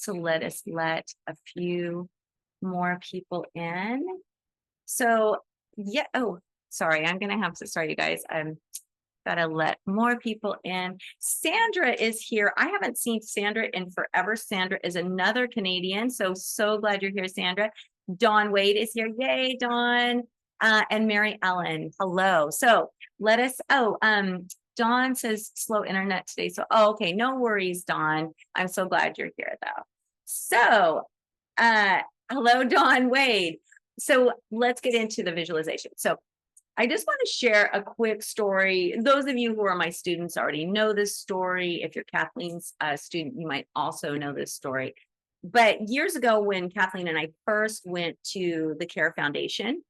So let us let a few more people in. So yeah, oh, sorry, I'm gonna have to, sorry you guys. Gotta let more people in. Sandra is here. I haven't seen Sandra in forever. Sandra is another Canadian. So glad you're here, Sandra. Dawn Wade is here. Yay, Dawn. And Mary Ellen. Hello. So let us, Dawn says slow internet today. So, okay, no worries, Dawn. I'm so glad you're here though. So, hello, Dawn Wade. So let's get into the visualization. So I just want to share a quick story. Those of you who are my students already know this story. If you're Kathleen's student, you might also know this story. But years ago, when Kathleen and I first went to the CARE Foundation,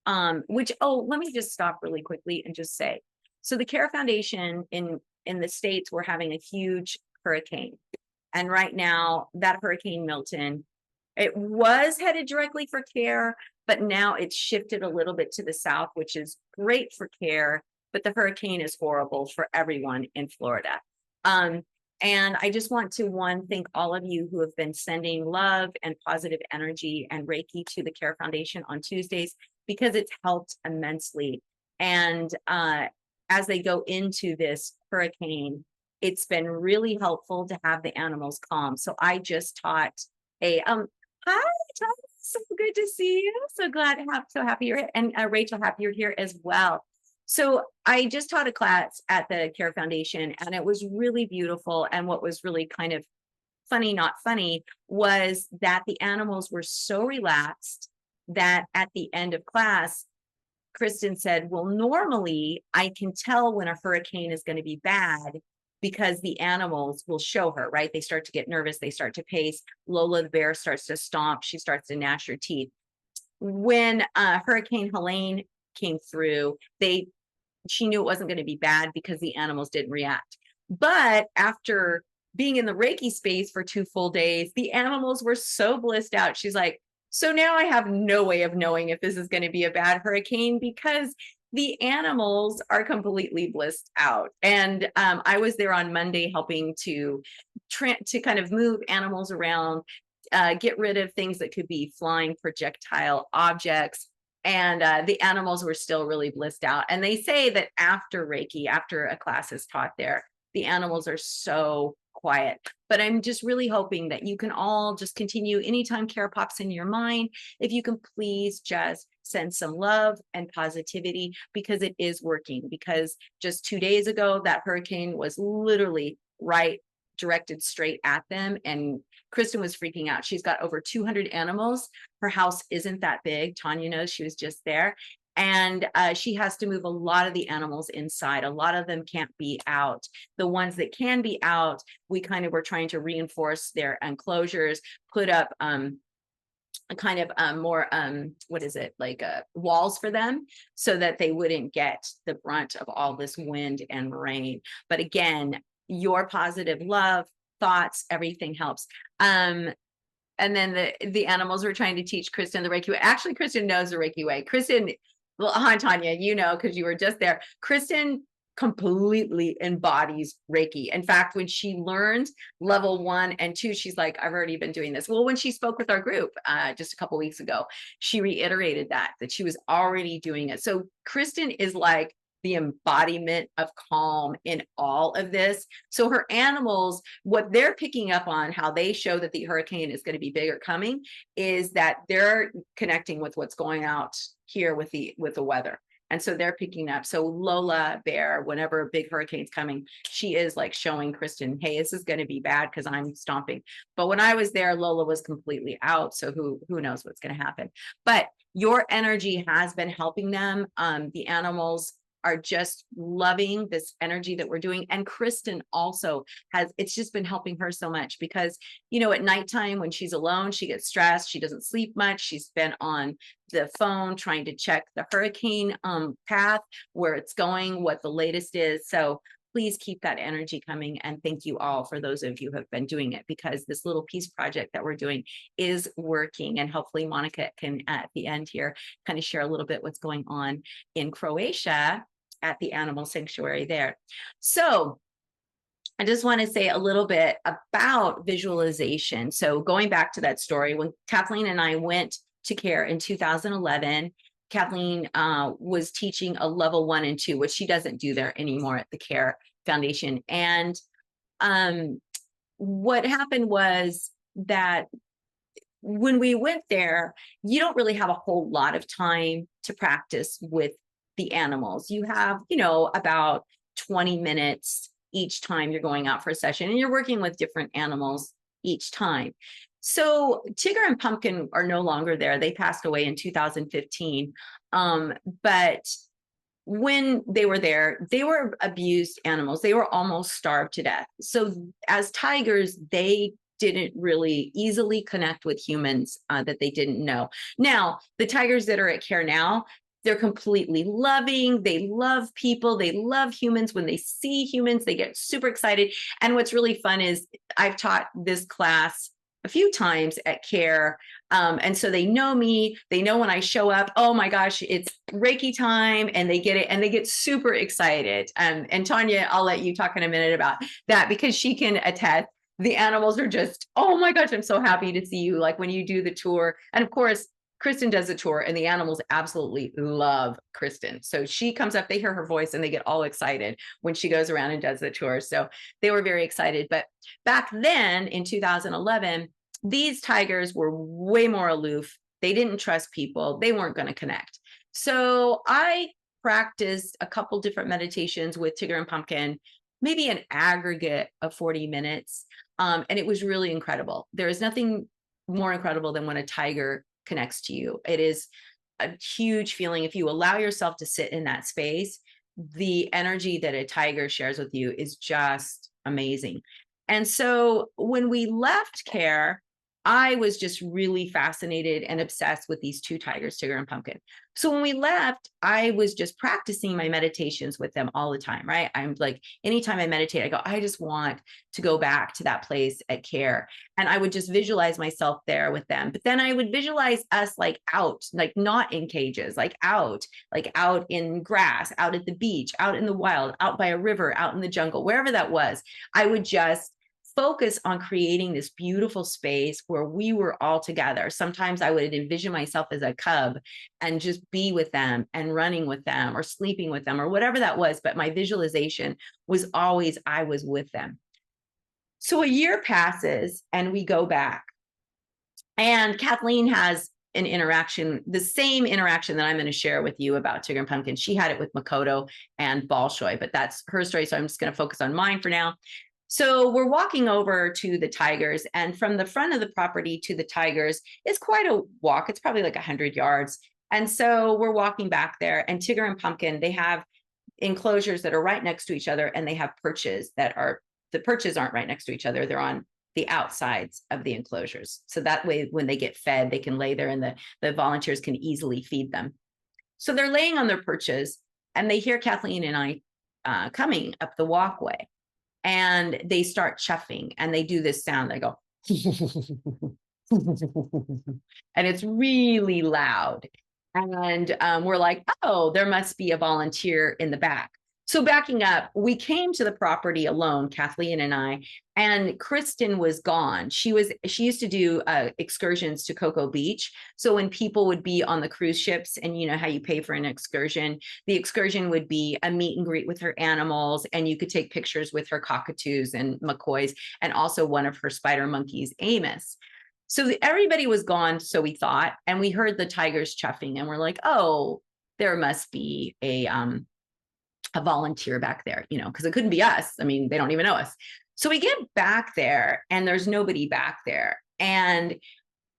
let me just stop really quickly and just say, so the CARE Foundation in the States, we're having a huge hurricane. And right now, that Hurricane Milton, it was headed directly for CARE, but now it's shifted a little bit to the south, which is great for CARE, but the hurricane is horrible for everyone in Florida. And I just want to, thank all of you who have been sending love and positive energy and Reiki to the CARE Foundation on Tuesdays, because it's helped immensely. And as they go into this hurricane, it's been really helpful to have the animals calm. So I just taught hi, Tom. So good to see you. So glad, so happy you're here. And Rachel, happy you're here as well. So I just taught a class at the CARE Foundation, and it was really beautiful. And what was really kind of funny, not funny, was that the animals were so relaxed that at the end of class, Kristen said, well, normally I can tell when a hurricane is going to be bad because the animals will show her, right? They start to get nervous. They start to pace. Lola the bear starts to stomp. She starts to gnash her teeth. When Hurricane Helene came through, she knew it wasn't going to be bad because the animals didn't react. But after being in the Reiki space for 2 full days, the animals were so blissed out. She's like, so now I have no way of knowing if this is going to be a bad hurricane because the animals are completely blissed out. And I was there on Monday helping to kind of move animals around, get rid of things that could be flying projectile objects. And the animals were still really blissed out. And they say that after Reiki, after a class is taught there, the animals are so quiet. But I'm just really hoping that you can all just continue anytime CARE pops in your mind, if you can please just send some love and positivity, because it is working. Because just 2 days ago, that hurricane was literally directed straight at them. And Kristen was freaking out. She's got over 200 animals. Her house isn't that big. Tanya knows, she was just there. And she has to move a lot of the animals inside. A lot of them can't be out. The ones that can be out, we kind of were trying to reinforce their enclosures, put up kind of more, walls for them so that they wouldn't get the brunt of all this wind and rain. But again, your positive love, thoughts, everything helps. And then the animals were trying to teach Kristen the Reiki way. Actually, Kristen knows the Reiki way. Kristen, well, Tanya, you know, because you were just there. Kristen completely embodies Reiki. In fact, when she learned level 1 and 2, she's like, I've already been doing this. Well, when she spoke with our group just a couple weeks ago, she reiterated that she was already doing it. So Kristen is like the embodiment of calm in all of this. So her animals, what they're picking up on, how they show that the hurricane is going to be big or coming, is that they're connecting with what's going out here with the weather. And so they're picking up. So Lola bear, whenever a big hurricane's coming, she is like showing Kristen, hey, this is going to be bad because I'm stomping. But when I was there, Lola was completely out. So who knows what's going to happen. But your energy has been helping them. The animals are just loving this energy that we're doing. And Kristen also it's just been helping her so much because, you know, at nighttime when she's alone, she gets stressed. She doesn't sleep much. She's been on the phone trying to check the hurricane path, where it's going, what the latest is. So please keep that energy coming. And thank you all for those of you who have been doing it, because this little peace project that we're doing is working. And hopefully Monica can, at the end here, kind of share a little bit what's going on in Croatia at the animal sanctuary there. So I just want to say a little bit about visualization. So going back to that story, when Kathleen and I went to CARE in 2011, Kathleen was teaching a level 1 and 2, which she doesn't do there anymore at the CARE Foundation. And what happened was that when we went there, you don't really have a whole lot of time to practice with the animals. You have, about 20 minutes each time you're going out for a session, and you're working with different animals each time. So Tigger and Pumpkin are no longer there. They passed away in 2015. But when they were there, they were abused animals. They were almost starved to death. So as tigers, they didn't really easily connect with humans that they didn't know. Now, the tigers that are at CARE now, they're completely loving. They love people. They love humans. When they see humans, they get super excited. And what's really fun is I've taught this class a few times at CARE. And so they know me, they know when I show up, oh my gosh, it's Reiki time, and they get it, and they get super excited. And Tanya, I'll let you talk in a minute about that, because she can attest. The animals are just, oh my gosh, I'm so happy to see you. Like when you do the tour. And of course, Kristen does the tour, and the animals absolutely love Kristen. So she comes up, they hear her voice, and they get all excited when she goes around and does the tour. So they were very excited. But back then in 2011, these tigers were way more aloof. They didn't trust people. They weren't going to connect. So I practiced a couple different meditations with Tigger and Pumpkin, maybe an aggregate of 40 minutes. And it was really incredible. There is nothing more incredible than when a tiger connects to you. It is a huge feeling. If you allow yourself to sit in that space, the energy that a tiger shares with you is just amazing. And so when we left CARE, I was just really fascinated and obsessed with these two tigers, Tigger and Pumpkin. So when we left, I was just practicing my meditations with them all the time, right? I'm like, anytime I meditate, I go, I just want to go back to that place at CARE. And I would just visualize myself there with them. But then I would visualize us like out, like not in cages, like out in grass, out at the beach, out in the wild, out by a river, out in the jungle, wherever that was. I would just focus on creating this beautiful space where we were all together. Sometimes I would envision myself as a cub and just be with them and running with them or sleeping with them or whatever that was. But my visualization was always I was with them. So a year passes and we go back. And Kathleen has an interaction, the same interaction that I'm going to share with you about Tigger and Pumpkin. She had it with Makoto and Bolshoi, but that's her story. So I'm just going to focus on mine for now. So we're walking over to the tigers, and from the front of the property to the tigers is quite a walk. It's probably like 100 yards. And so we're walking back there, and Tigger and Pumpkin, they have enclosures that are right next to each other, and they have perches the perches aren't right next to each other. They're on the outsides of the enclosures. So that way, when they get fed, they can lay there and the volunteers can easily feed them. So they're laying on their perches, and they hear Kathleen and I coming up the walkway. And they start chuffing, and they do this sound. They go, and it's really loud. And we're like, oh, there must be a volunteer in the back. So backing up, we came to the property alone, Kathleen and I, and Kristen was gone. She used to do excursions to Cocoa Beach. So when people would be on the cruise ships, and you know how you pay for an excursion, the excursion would be a meet and greet with her animals, and you could take pictures with her cockatoos and McCoys, and also one of her spider monkeys, Amos. So everybody was gone, so we thought, and we heard the tigers chuffing, and we're like, oh, there must be a volunteer back there, because it couldn't be us. I mean, they don't even know us. So we get back there, and there's nobody back there. And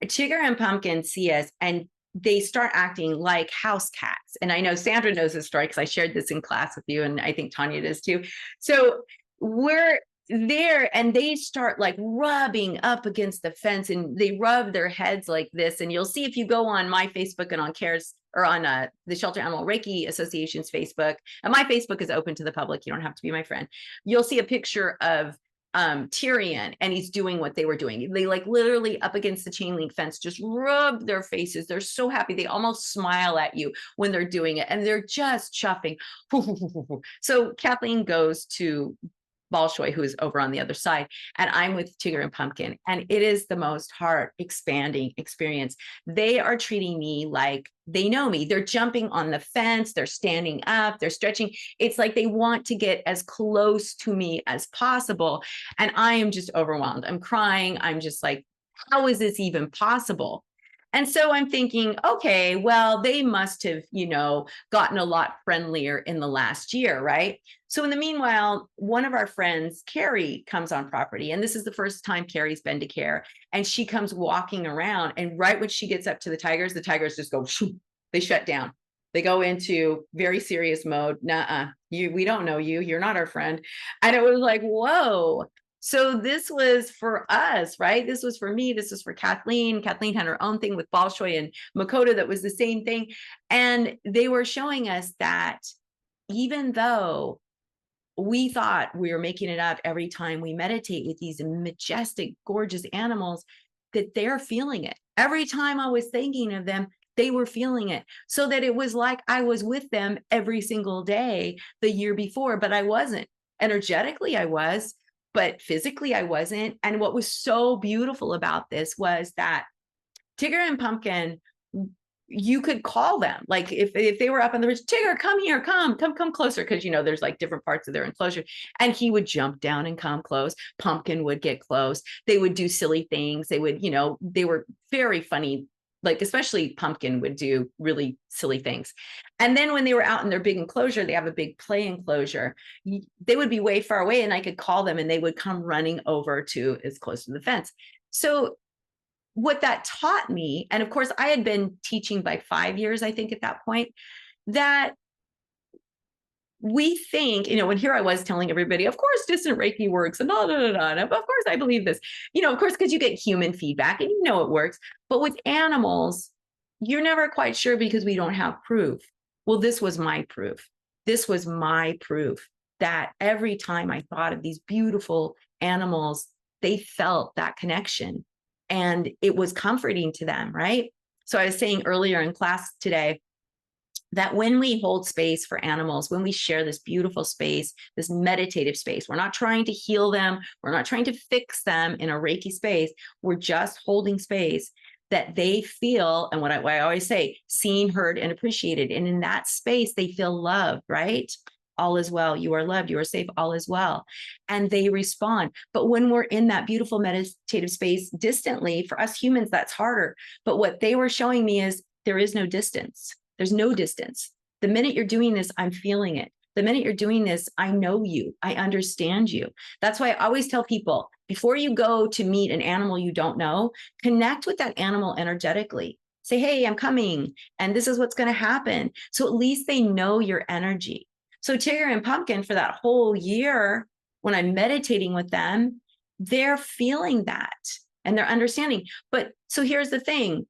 Tigger and Pumpkin see us, and they start acting like house cats. And I know Sandra knows this story because I shared this in class with you, and I think Tanya does too. So we're there, and they start like rubbing up against the fence, and they rub their heads like this. And you'll see if you go on my Facebook and on CARE's or on the Shelter Animal Reiki Association's Facebook, and my Facebook is open to the public. You don't have to be my friend. You'll see a picture of Tyrion, and he's doing what they were doing. They like literally up against the chain link fence, just rub their faces. They're so happy. They almost smile at you when they're doing it, and they're just chuffing. So Kathleen goes to Bolshoi, who is over on the other side, and I'm with Tigger and Pumpkin. And it is the most heart expanding experience. They are treating me like they know me. They're jumping on the fence, they're standing up, they're stretching. It's like they want to get as close to me as possible. And I am just overwhelmed. I'm crying. I'm just like, how is this even possible? And so I'm thinking, okay, well, they must have, gotten a lot friendlier in the last year, right? So in the meanwhile, one of our friends, Carrie, comes on property. And this is the first time Carrie's been to care. And she comes walking around. And right when she gets up to the tigers just go, shoo, they shut down. They go into very serious mode. Nuh-uh, we don't know you. You're not our friend. And it was like, whoa. So this was for us, right? This was for me. This was for Kathleen. Kathleen had her own thing with Bolshoi and Makoto that was the same thing. And they were showing us that even though we thought we were making it up every time we meditate with these majestic, gorgeous animals, that they're feeling it. Every time I was thinking of them, they were feeling it. So that it was like I was with them every single day the year before, but I wasn't. Energetically, I was, but physically I wasn't. And what was so beautiful about this was that Tigger and Pumpkin, you could call them. Like if they were up on the ridge, Tigger, come here, come closer. Cause there's like different parts of their enclosure. And he would jump down and come close. Pumpkin would get close. They would do silly things. They would, they were very funny. Like especially Pumpkin would do really silly things. And then when they were out in their big enclosure, they have a big play enclosure. They would be way far away and I could call them and they would come running over to as close to the fence. So what that taught me, and of course I had been teaching by 5 years, I think at that point, that we think, when here I was telling everybody, of course, distant Reiki works and of course I believe this, of course, because you get human feedback and it works. But with animals, you're never quite sure because we don't have proof. Well, this was my proof. This was my proof that every time I thought of these beautiful animals, they felt that connection and it was comforting to them, right? So I was saying earlier in class today, that when we hold space for animals, when we share this beautiful space, this meditative space, we're not trying to heal them. We're not trying to fix them in a Reiki space. We're just holding space that they feel. And what I always say, seen, heard, and appreciated. And in that space, they feel loved, right? All is well. You are loved. You are safe. All is well. And they respond. But when we're in that beautiful meditative space distantly, for us humans, that's harder. But what they were showing me is there is no distance. There's no distance. The minute you're doing this, I'm feeling it. The minute you're doing this, I know you. I understand you. That's why I always tell people, before you go to meet an animal you don't know, connect with that animal energetically. Say, hey, I'm coming, and this is what's going to happen. So at least they know your energy. So Tigger and Pumpkin, for that whole year, when I'm meditating with them, they're feeling that and they're understanding. But so here's the thing.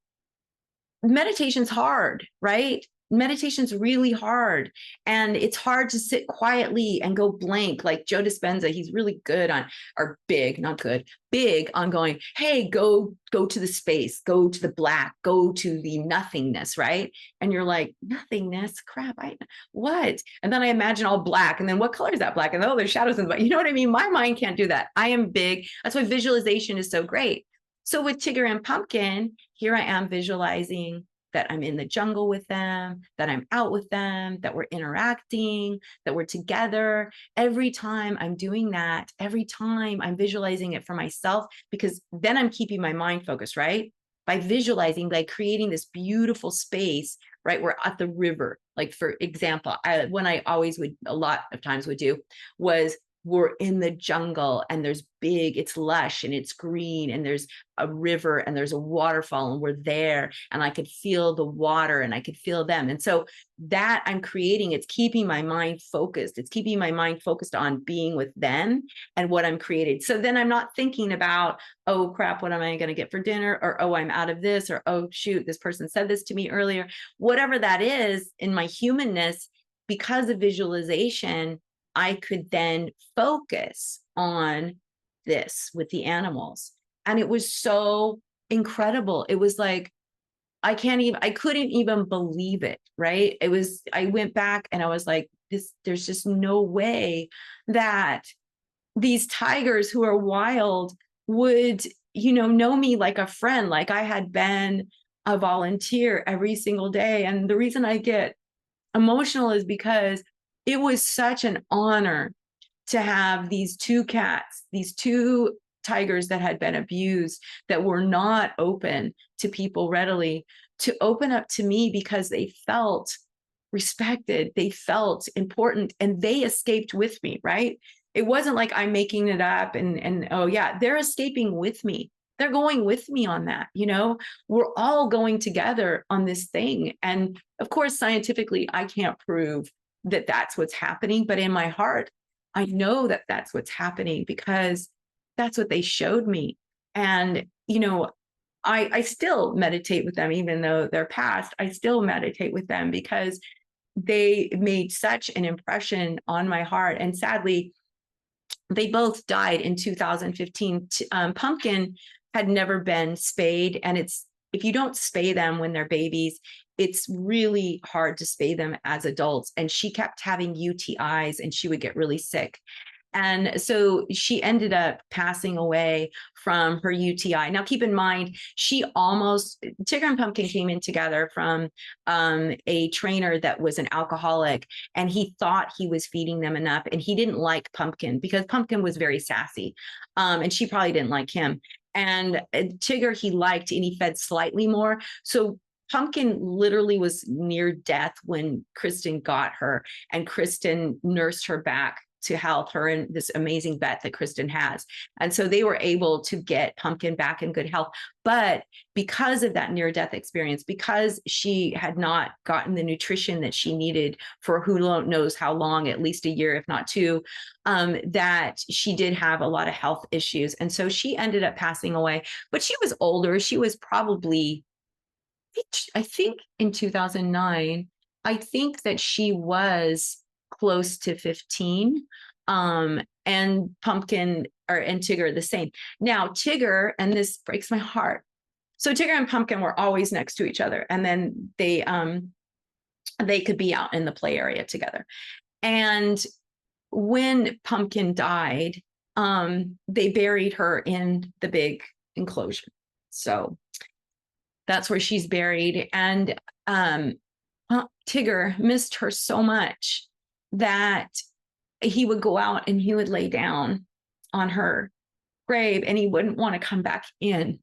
Meditation's hard, right? Meditation's really hard. And it's hard to sit quietly and go blank. Like Joe Dispenza, he's really good on, or big, not good, big on going, hey, go to the space, go to the black, go to the nothingness, right? And you're like, nothingness, crap, what? And then I imagine all black. And then what color is that black? And oh, there's shadows in the black. You know what I mean? My mind can't do that. I am big. That's why visualization is so great. So with Tigger and Pumpkin, here I am visualizing that I'm in the jungle with them, that I'm out with them, that we're interacting, that we're together. Every time I'm doing that, every time I'm visualizing it for myself, because then I'm keeping my mind focused, right? By visualizing, by creating this beautiful space, right? We're at the river. Like for example, when I always would, a lot of times would do was, we're in the jungle and there's it's lush and it's green and there's a river and there's a waterfall and we're there and I could feel the water and I could feel them. And so that I'm creating, it's keeping my mind focused. It's keeping my mind focused on being with them and what I'm created. So then I'm not thinking about, oh crap, what am I going to get for dinner? Or, oh, I'm out of this, or, oh shoot, this person said this to me earlier. Whatever that is in my humanness, because of visualization, I could then focus on this with the animals. And it was so incredible. It was like, I couldn't even believe it, right? I went back and I was like, there's just no way that these tigers who are wild would, know me like a friend, like I had been a volunteer every single day. And the reason I get emotional is because it was such an honor to have these two cats, these two tigers that had been abused, that were not open to people readily, to open up to me because they felt respected, they felt important, and they escaped with me, right? It wasn't like I'm making it up and oh yeah, they're escaping with me. They're going with me on that, we're all going together on this thing. And of course, scientifically, I can't prove that that's what's happening, but in my heart, I know that that's what's happening because that's what they showed me. And, I still meditate with them, even though they're past, I still meditate with them because they made such an impression on my heart. And sadly, they both died in 2015. Pumpkin had never been spayed. And if you don't spay them when they're babies, it's really hard to spay them as adults. And she kept having UTIs and she would get really sick. And so she ended up passing away from her UTI. Now, keep in mind, Tigger and Pumpkin came in together from a trainer that was an alcoholic, and he thought he was feeding them enough. And he didn't like Pumpkin because Pumpkin was very sassy. And she probably didn't like him. And Tigger, he liked, and he fed slightly more. So Pumpkin literally was near death when Kristen got her, and Kristen nursed her back to health, her and this amazing vet that Kristen has. And so they were able to get Pumpkin back in good health. But because of that near-death experience, because she had not gotten the nutrition that she needed for who knows how long, at least a year, if not two, that she did have a lot of health issues. And so she ended up passing away. But she was older. She was probably, I think in 2009, I think that she was close to 15. And Pumpkin and Tigger are the same. Now, Tigger, and this breaks my heart. So Tigger and Pumpkin were always next to each other. And then they could be out in the play area together. And when Pumpkin died, they buried her in the big enclosure. So that's where she's buried. And Tigger missed her so much that he would go out and he would lay down on her grave, and he wouldn't want to come back in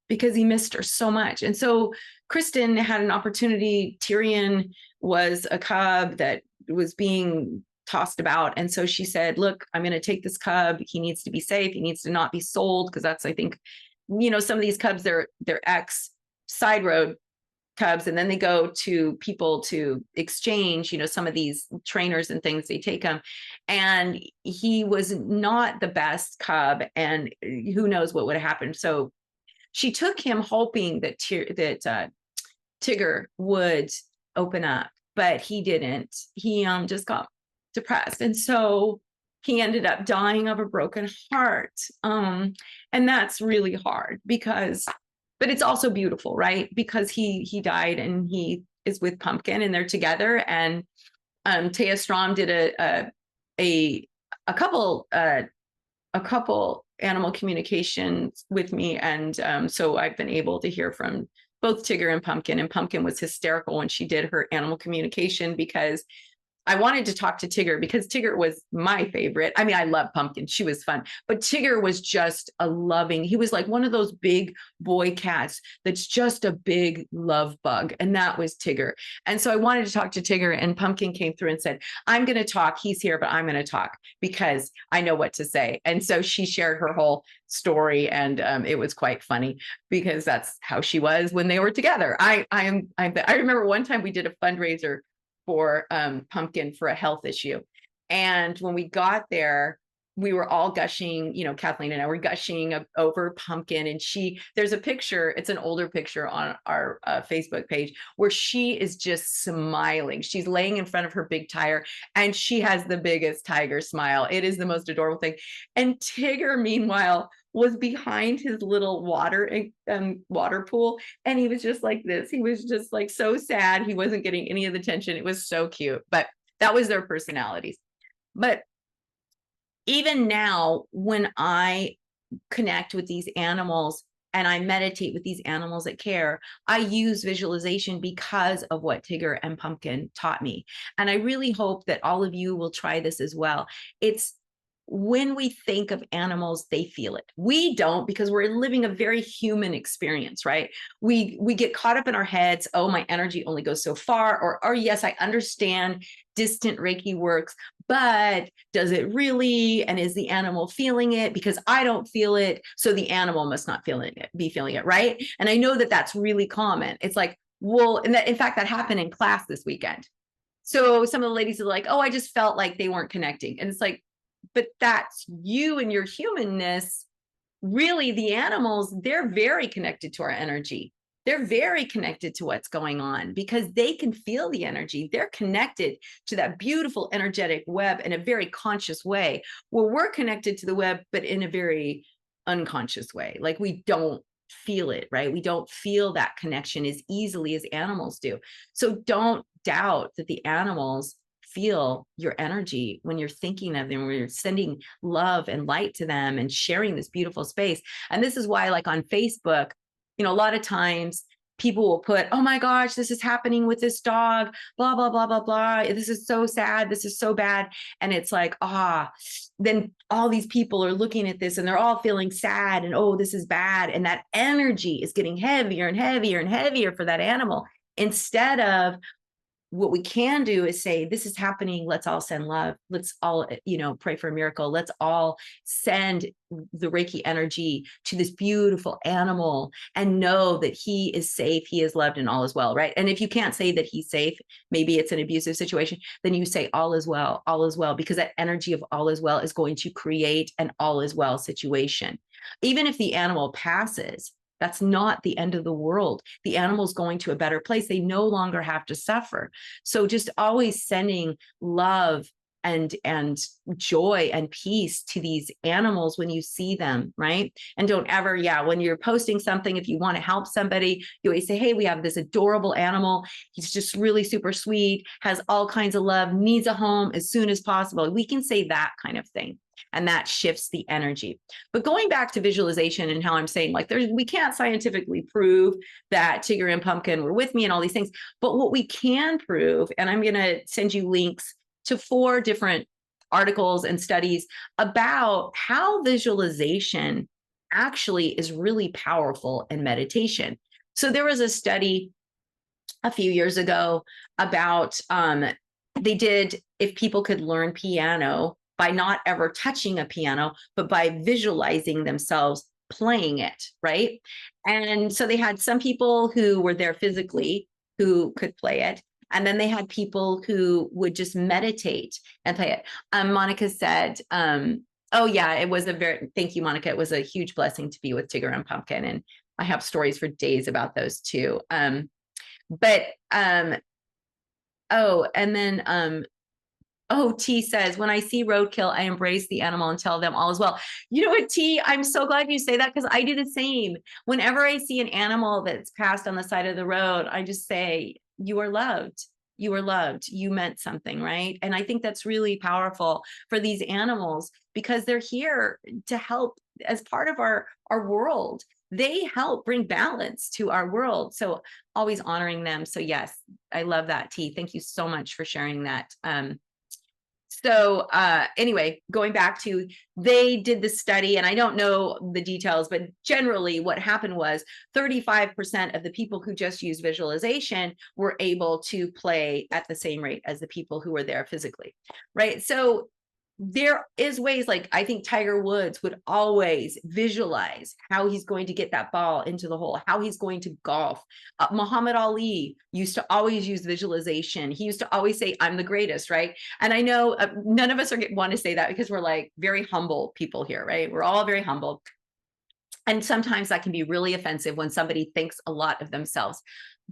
because he missed her so much. And so Kristen had an opportunity. Tyrion was a cub that was being tossed about. And so she said, look, I'm going to take this cub. He needs to be safe. He needs to not be sold. Because that's, I think, some of these cubs, they're ex side road cubs, and then they go to people to exchange, some of these trainers and things, they take them. And he was not the best cub, and who knows what would have happened. So she took him hoping that Tigger would open up, but he didn't. He just got depressed. And so he ended up dying of a broken heart. And that's really hard but it's also beautiful, right? Because he died and he is with Pumpkin and they're together. And Taya Strom did a couple animal communications with me. And so I've been able to hear from both Tigger and Pumpkin was hysterical when she did her animal communication, because I wanted to talk to Tigger because Tigger was my favorite. I mean, I love Pumpkin. She was fun. But Tigger was just he was like one of those big boy cats that's just a big love bug. And that was Tigger. And so I wanted to talk to Tigger, and Pumpkin came through and said, I'm going to talk. He's here, but I'm going to talk because I know what to say. And so she shared her whole story, and it was quite funny because that's how she was when they were together. I remember one time we did a fundraiser for Pumpkin for a health issue. And when we got there, we were all gushing, Kathleen and I were gushing over Pumpkin. And there's a picture, it's an older picture on our Facebook page, where she is just smiling. She's laying in front of her big tire, and she has the biggest tiger smile. It is the most adorable thing. And Tigger, meanwhile, was behind his little water pool, and he was just like this. He was just like so sad. He wasn't getting any of the attention. It was so cute, but that was their personalities. But even now, when I connect with these animals and I meditate with these animals that care, I use visualization because of what Tigger and Pumpkin taught me. And I really hope that all of you will try this as well. It's when we think of animals, they feel it. We don't, because we're living a very human experience, right? We get caught up in our heads. Oh, my energy only goes so far. Or yes, I understand distant Reiki works, but does it really? And is the animal feeling it? Because I don't feel it, so the animal must not be feeling it, right? And I know that that's really common. It's like, well, and that, in fact, that happened in class this weekend. So some of the ladies are like, oh, I just felt like they weren't connecting. And it's like, but that's you and your humanness. Really, the animals, they're very connected to our energy. They're very connected to what's going on because they can feel the energy. They're connected to that beautiful energetic web in a very conscious way, where we're connected to the web, but in a very unconscious way. Like we don't feel it, right? We don't feel that connection as easily as animals do. So don't doubt that the animals feel your energy when you're thinking of them, when you're sending love and light to them and sharing this beautiful space. And this is why, like on Facebook, a lot of times people will put, oh my gosh, this is happening with this dog, blah, blah, blah, blah, blah. This is so sad. This is so bad. And it's like, then all these people are looking at this and they're all feeling sad and, oh, this is bad. And that energy is getting heavier and heavier and heavier for that animal, instead of what we can do is say, this is happening. Let's all send love. Let's all, pray for a miracle. Let's all send the Reiki energy to this beautiful animal and know that he is safe. He is loved and all is well. Right. And if you can't say that he's safe, maybe it's an abusive situation, then you say all is well, because that energy of all is well is going to create an all is well situation. Even if the animal passes, that's not the end of the world. The animal's going to a better place. They no longer have to suffer. So just always sending love and joy and peace to these animals when you see them, right? And don't ever, when you're posting something, if you want to help somebody, you always say, hey, we have this adorable animal. He's just really super sweet, has all kinds of love, needs a home as soon as possible. We can say that kind of thing. And that shifts the energy. But going back to visualization and how I'm saying, like, we can't scientifically prove that Tigger and Pumpkin were with me and all these things. But what we can prove, and I'm going to send you links to 4 different articles and studies about how visualization actually is really powerful in meditation. So there was a study a few years ago about they did, if people could learn piano by not ever touching a piano, but by visualizing themselves playing it, right? And so they had some people who were there physically who could play it. And then they had people who would just meditate and play it. Monica said, oh yeah, thank you, Monica. It was a huge blessing to be with Tigger and Pumpkin. And I have stories for days about those too. T says, when I see roadkill, I embrace the animal and tell them all is well. You know what, T, I'm so glad you say that, because I do the same. Whenever I see an animal that's passed on the side of the road, I just say, you are loved. You are loved. You meant something, right? And I think that's really powerful for these animals, because they're here to help as part of our world. They help bring balance to our world. So always honoring them. So yes, I love that, T. Thank you so much for sharing that. Anyway, going back to, they did the study, and I don't know the details, but generally what happened was 35% of the people who just used visualization were able to play at the same rate as the people who were there physically, right? So there is ways, like I think Tiger Woods would always visualize how he's going to get that ball into the hole, how he's going to golf. Muhammad Ali used to always use visualization. He used to always say, I'm the greatest, right? And I know none of us want to say that, because we're like very humble people here, right? We're all very humble. And sometimes that can be really offensive when somebody thinks a lot of themselves.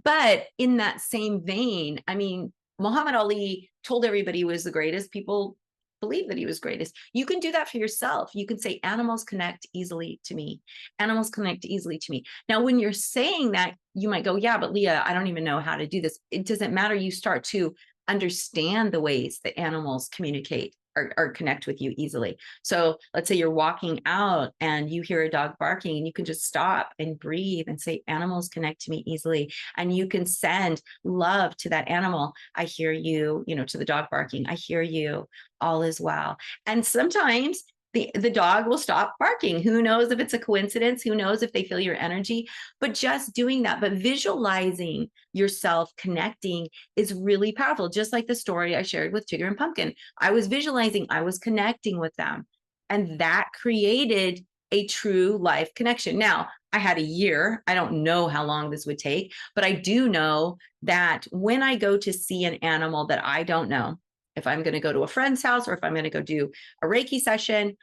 But in that same vein, I mean, Muhammad Ali told everybody he was the greatest. People believe that he was greatest. You can do that for yourself. You can say, animals connect easily to me. Animals connect easily to me. Now, when you're saying that, you might go, yeah, but Leah, I don't even know how to do this. It doesn't matter. You start to understand the ways that animals communicate or connect with you easily. So let's say you're walking out and you hear a dog barking, and you can just stop and breathe and say, animals connect to me easily. And you can send love to that animal. I hear you, to the dog barking. I hear you, all is well. And sometimes the dog will stop barking. Who knows if it's a coincidence? Who knows if they feel your energy? But just doing that, but visualizing yourself connecting is really powerful. Just like the story I shared with Tigger and Pumpkin. I was visualizing, I was connecting with them. And that created a true life connection. Now, I had a year. I don't know how long this would take, but I do know that when I go to see an animal that I don't know, if I'm going to go to a friend's house or if I'm going to go do a Reiki session,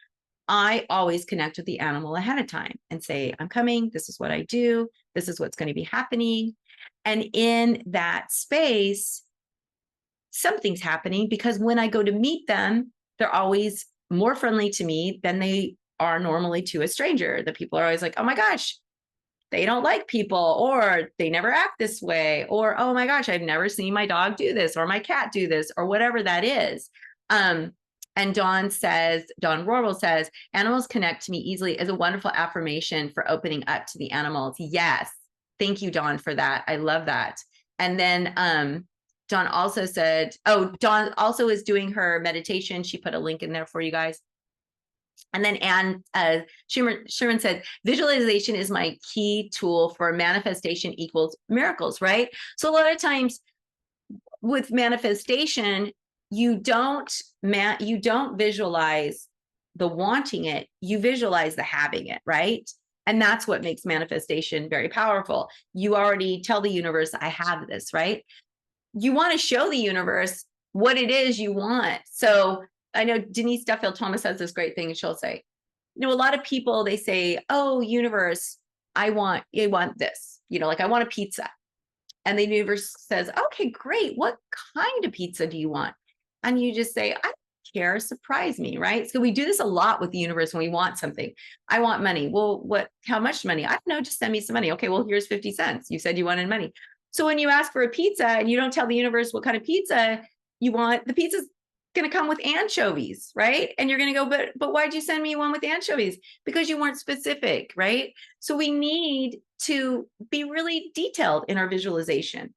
I always connect with the animal ahead of time and say, I'm coming. This is what I do. This is what's going to be happening. And in that space, something's happening, because when I go to meet them, they're always more friendly to me than they are normally to a stranger. The people are always like, oh my gosh, they don't like people, or they never act this way, or, oh my gosh, I've never seen my dog do this, or my cat do this, or whatever that is. And Dawn Rorwell says, animals connect to me easily is a wonderful affirmation for opening up to the animals. Yes. Thank you, Dawn, for that. I love that. And then Dawn also said, Dawn also is doing her meditation. She put a link in there for you guys. And then Anne Sherman said, visualization is my key tool for manifestation equals miracles, right? So a lot of times with manifestation, you don't visualize the wanting it, you visualize the having it, right? And that's what makes manifestation very powerful. You already tell the universe, I have this, right? You want to show the universe what it is you want. So I know Denise Duffield Thomas has this great thing, and she'll say, a lot of people, they say, oh, universe, I want this, like I want a pizza. And the universe says, okay, great. What kind of pizza do you want? And you just say, I don't care, surprise me, right? So we do this a lot with the universe when we want something. I want money. Well, how much money? I don't know, just send me some money. Okay, well, here's 50 cents. You said you wanted money. So when you ask for a pizza and you don't tell the universe what kind of pizza you want, the pizza's going to come with anchovies, right? And you're going to go, but why'd you send me one with anchovies? Because you weren't specific, right? So we need to be really detailed in our visualization.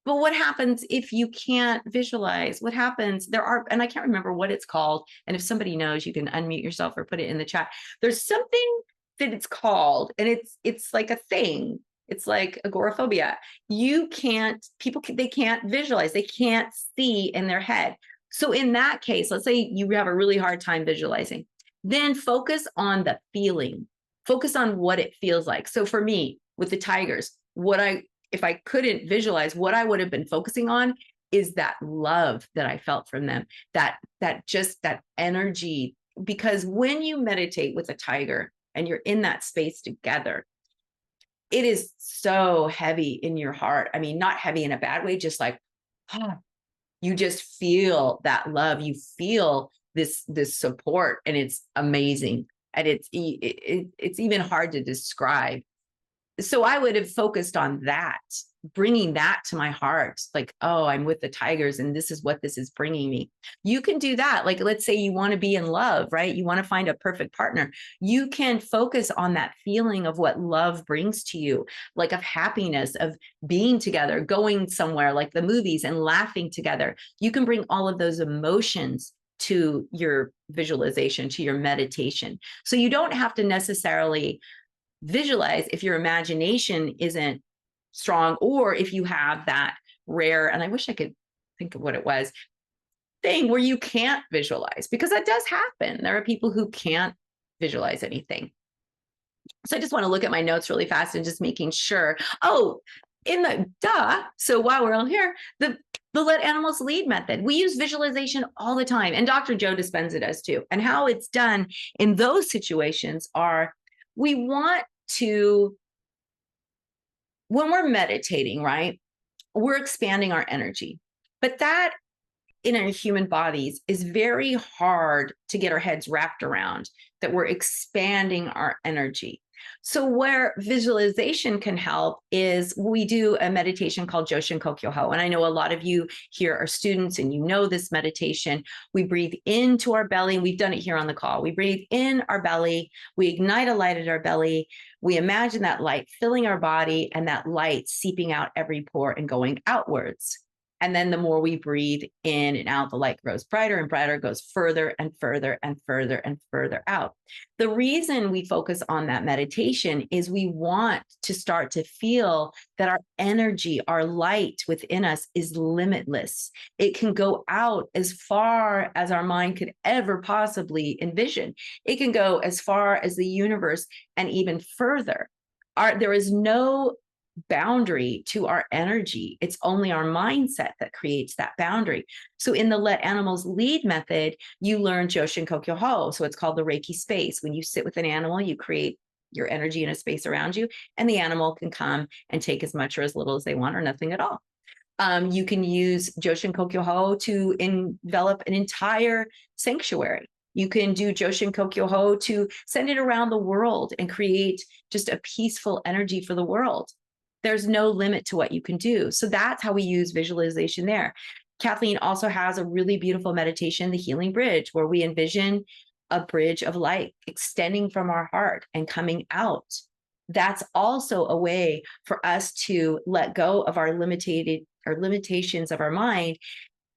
But what happens if you can't visualize? What happens? And I can't remember what it's called. And if somebody knows, you can unmute yourself or put it in the chat. There's something that it's called, and it's like a thing. It's like agoraphobia. They can't visualize. They can't see in their head. So in that case, let's say you have a really hard time visualizing, then focus on the feeling, focus on what it feels like. So for me, with the tigers, if I couldn't visualize, what I would have been focusing on is that love that I felt from them, that energy. Because when you meditate with a tiger and you're in that space together, it is so heavy in your heart. I mean, not heavy in a bad way, just like, you just feel that love. You feel this support, and it's amazing. And it's even hard to describe. So I would have focused on that, bringing that to my heart. Like, oh, I'm with the tigers and this is what this is bringing me. You can do that. Like, let's say you want to be in love, right? You want to find a perfect partner. You can focus on that feeling of what love brings to you, like of happiness, of being together, going somewhere like the movies and laughing together. You can bring all of those emotions to your visualization, to your meditation. So you don't have to necessarily visualize if your imagination isn't strong, or if you have that rare, and I wish I could think of what it was, thing where you can't visualize, because that does happen. There are people who can't visualize anything. So I just want to look at my notes really fast and just making sure. So while we're all here, the let animals lead method, we use visualization all the time, and Dr. Joe Dispenza does too. And how it's done in those situations are, we want to, when we're meditating, right, we're expanding our energy. But that in our human bodies is very hard to get our heads wrapped around, that we're expanding our energy. So where visualization can help is we do a meditation called Joshin Kokyoho. And I know a lot of you here are students and you know this meditation. We breathe into our belly, and we've done it here on the call. We breathe in our belly, we ignite a light at our belly, we imagine that light filling our body and that light seeping out every pore and going outwards. And then the more we breathe in and out, the light grows brighter and brighter, goes further and further and further and further out. The reason we focus on that meditation is we want to start to feel that our energy, our light within us is limitless. It can go out as far as our mind could ever possibly envision. It can go as far as the universe and even further. There is no boundary to our energy. It's only our mindset that creates that boundary. So in the Let Animals Lead method, you learn Joshin Kokyoho. So it's called the Reiki space. When you sit with an animal, you create your energy in a space around you, and the animal can come and take as much or as little as they want, or nothing at all. You can use Joshin Kokyoho to envelop an entire sanctuary. You can do Joshin Kokyoho to send it around the world and create just a peaceful energy for the world. There's no limit to what you can do. So that's how we use visualization there. Kathleen also has a really beautiful meditation, the Healing Bridge, where we envision a bridge of light extending from our heart and coming out. That's also a way for us to let go of our limitations of our mind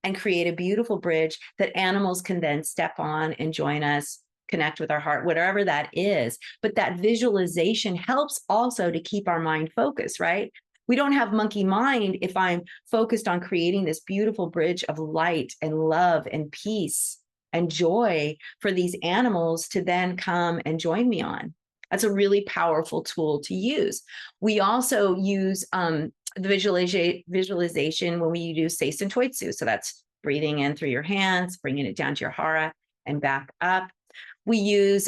and create a beautiful bridge that animals can then step on and join us, connect with our heart, whatever that is. But that visualization helps also to keep our mind focused, right? We don't have monkey mind if I'm focused on creating this beautiful bridge of light and love and peace and joy for these animals to then come and join me on. That's a really powerful tool to use. We also use the visualization when we do Seisen Toitsu. So that's breathing in through your hands, bringing it down to your hara and back up. We use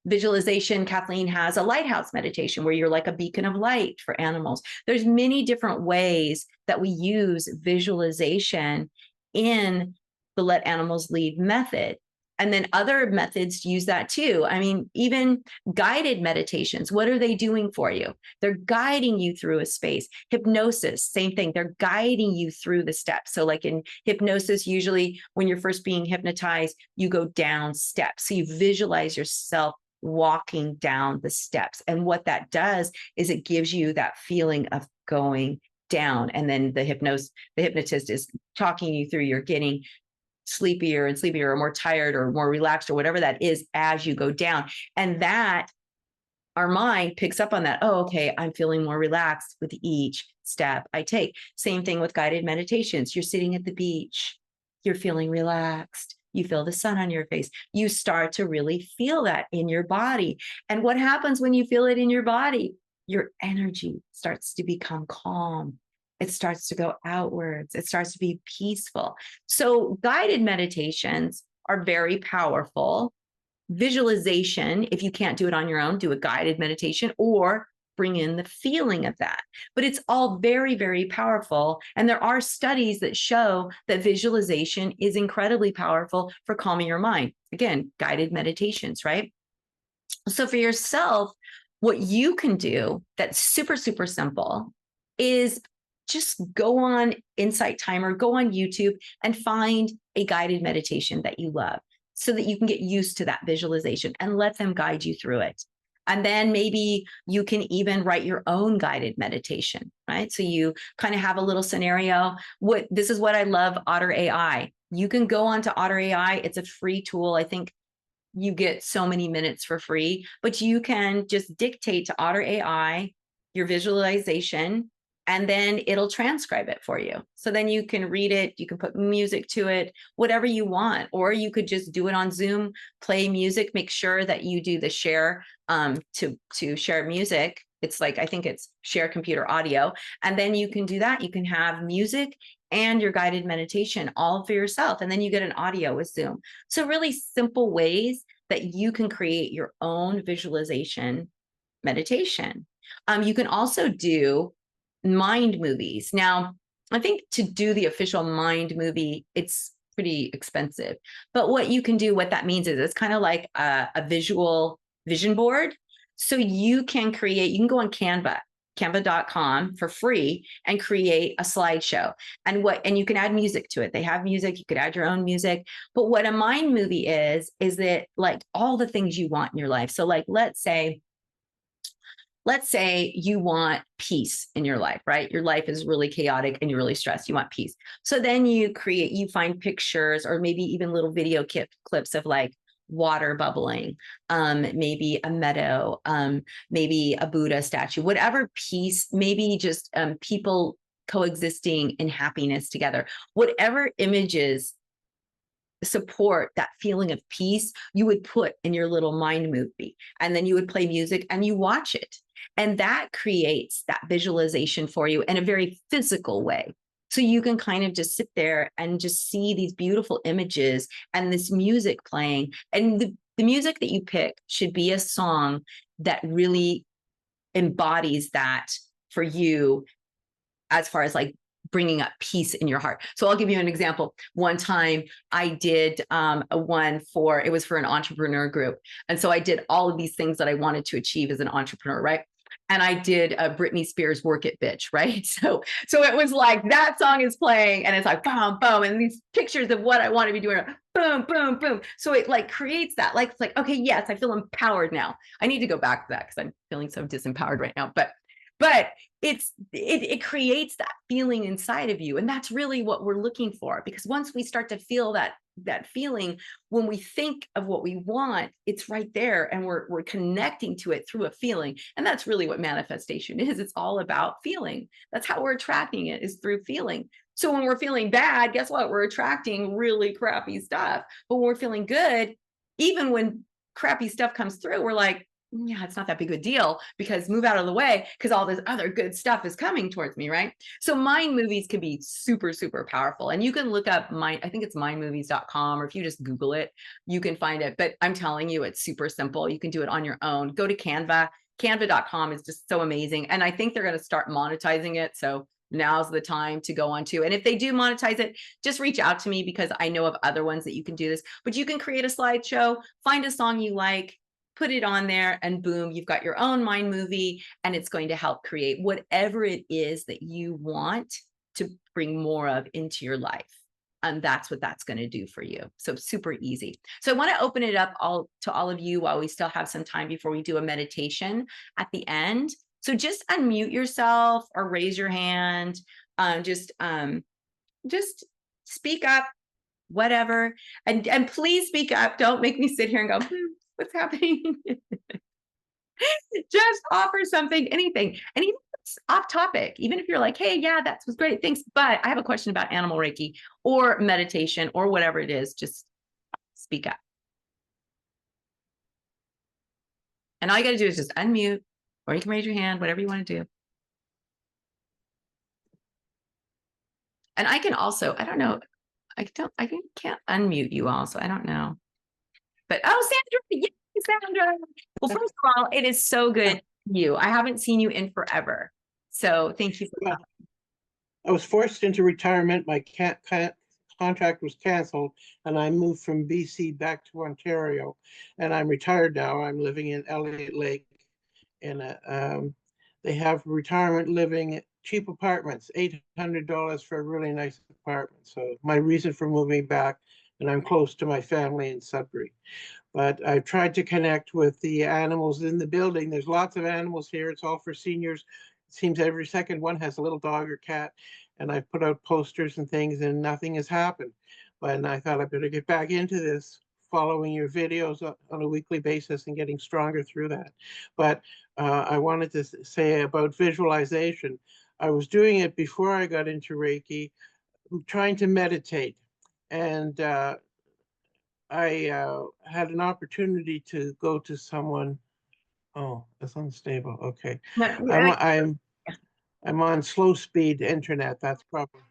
visualization. Kathleen has a lighthouse meditation where you're like a beacon of light for animals. There's many different ways that we use visualization in the Let Animals Lead method. And then other methods use that too. I mean, even guided meditations, what are they doing for you? They're guiding you through a space. Hypnosis, same thing. They're guiding you through the steps. So like in hypnosis, usually when you're first being hypnotized, you go down steps. So you visualize yourself walking down the steps. And what that does is it gives you that feeling of going down. And then the hypnotist is talking you through, you're getting sleepier and sleepier, or more tired or more relaxed, or whatever that is as you go down. And that our mind picks up on that. Oh, okay, I'm feeling more relaxed with each step I take. Same thing with guided meditations. You're sitting at the beach, you're feeling relaxed. You feel the sun on your face. You start to really feel that in your body. And what happens when you feel it in your body? Your energy starts to become calm. It starts to go outwards. It starts to be peaceful. So guided meditations are very powerful. Visualization, if you can't do it on your own, do a guided meditation or bring in the feeling of that. But it's all very, very powerful. And there are studies that show that visualization is incredibly powerful for calming your mind. Again, guided meditations, right? So for yourself, what you can do that's super, super simple is just go on Insight Timer, go on YouTube and find a guided meditation that you love so that you can get used to that visualization and let them guide you through it. And then maybe you can even write your own guided meditation, right? So you kind of have a little scenario. This is what I love, Otter AI. You can go onto Otter AI. It's a free tool. I think you get so many minutes for free, but you can just dictate to Otter AI your visualization, and then it'll transcribe it for you. So then you can read it, you can put music to it, whatever you want, or you could just do it on Zoom, play music, make sure that you do the share to share music. It's like, I think it's share computer audio. And then you can do that. You can have music and your guided meditation all for yourself. And then you get an audio with Zoom. So really simple ways that you can create your own visualization meditation. You can also do mind movies. Now, I think to do the official mind movie, it's pretty expensive. But what you can do, what that means is it's kind of like a visual vision board. So you can create, you can go on canva.com for free and create a slideshow. And you can add music to it. They have music, you could add your own music. But what a mind movie is that like all the things you want in your life. So like, let's say you want peace in your life, right? Your life is really chaotic and you're really stressed. You want peace. So then you find pictures or maybe even little video clips of like water bubbling, maybe a meadow, maybe a Buddha statue, whatever peace, maybe just people coexisting in happiness together, whatever images support that feeling of peace, you would put in your little mind movie. And then you would play music and you watch it. And that creates that visualization for you in a very physical way. So you can kind of just sit there and just see these beautiful images and this music playing. And the music that you pick should be a song that really embodies that for you, as far as like bringing up peace in your heart. So I'll give you an example. One time I did it was for an entrepreneur group. And so I did all of these things that I wanted to achieve as an entrepreneur, right? And I did Britney Spears' Work It Bitch, right? So it was like that song is playing and it's like boom, boom, and these pictures of what I want to be doing, boom, boom, boom. So it like creates that, like, it's like, okay, yes, I feel empowered now. I need to go back to that because I'm feeling so disempowered right now. But it creates that feeling inside of you. And that's really what we're looking for, because once we start to feel that feeling, when we think of what we want, it's right there and we're connecting to it through a feeling. And that's really what manifestation is. It's all about feeling. That's how we're attracting it, is through feeling. So when we're feeling bad, guess what? We're attracting really crappy stuff. But when we're feeling good, even when crappy stuff comes through, we're like, yeah, it's not that big of a deal, because move out of the way, because all this other good stuff is coming towards me, right? So mind movies can be super, super powerful. And you can look up I think it's mindmovies.com, or if you just Google it, you can find it. But I'm telling you, it's super simple. You can do it on your own. Go to Canva. Canva.com is just so amazing. And I think they're going to start monetizing it. So now's the time to go on to. And if they do monetize it, just reach out to me, because I know of other ones that you can do this. But you can create a slideshow, find a song you like, put it on there, and boom, you've got your own mind movie, and it's going to help create whatever it is that you want to bring more of into your life. And that's what that's going to do for you. So super easy. So I want to open it up to all of you while we still have some time before we do a meditation at the end. So just unmute yourself or raise your hand. Just speak up, whatever. And please speak up. Don't make me sit here and go, what's happening? Just offer something, anything. And even if it's off topic, even if you're like, hey, yeah, that was great, thanks, but I have a question about animal Reiki or meditation or whatever it is, just speak up. And all you got to do is just unmute, or you can raise your hand, whatever you want to do. And I can also, I don't know, I can't unmute you all, so I don't know. But Sandra, yes, Sandra. Well, first of all, it is so good you. I haven't seen you in forever. So thank you for coming. I was forced into retirement. My contract was canceled, and I moved from BC back to Ontario. And I'm retired now. I'm living in Elliott Lake. And they have retirement living, cheap apartments, $800 for a really nice apartment. So my reason for moving back, and I'm close to my family in Sudbury. But I've tried to connect with the animals in the building. There's lots of animals here. It's all for seniors. It seems every second one has a little dog or cat. And I've put out posters and things, and nothing has happened. But I thought I better get back into this, following your videos on a weekly basis and getting stronger through that. But I wanted to say about visualization. I was doing it before I got into Reiki, trying to meditate. And I had an opportunity to go to someone. Oh, it's unstable. Okay. I'm on slow speed internet. That's probably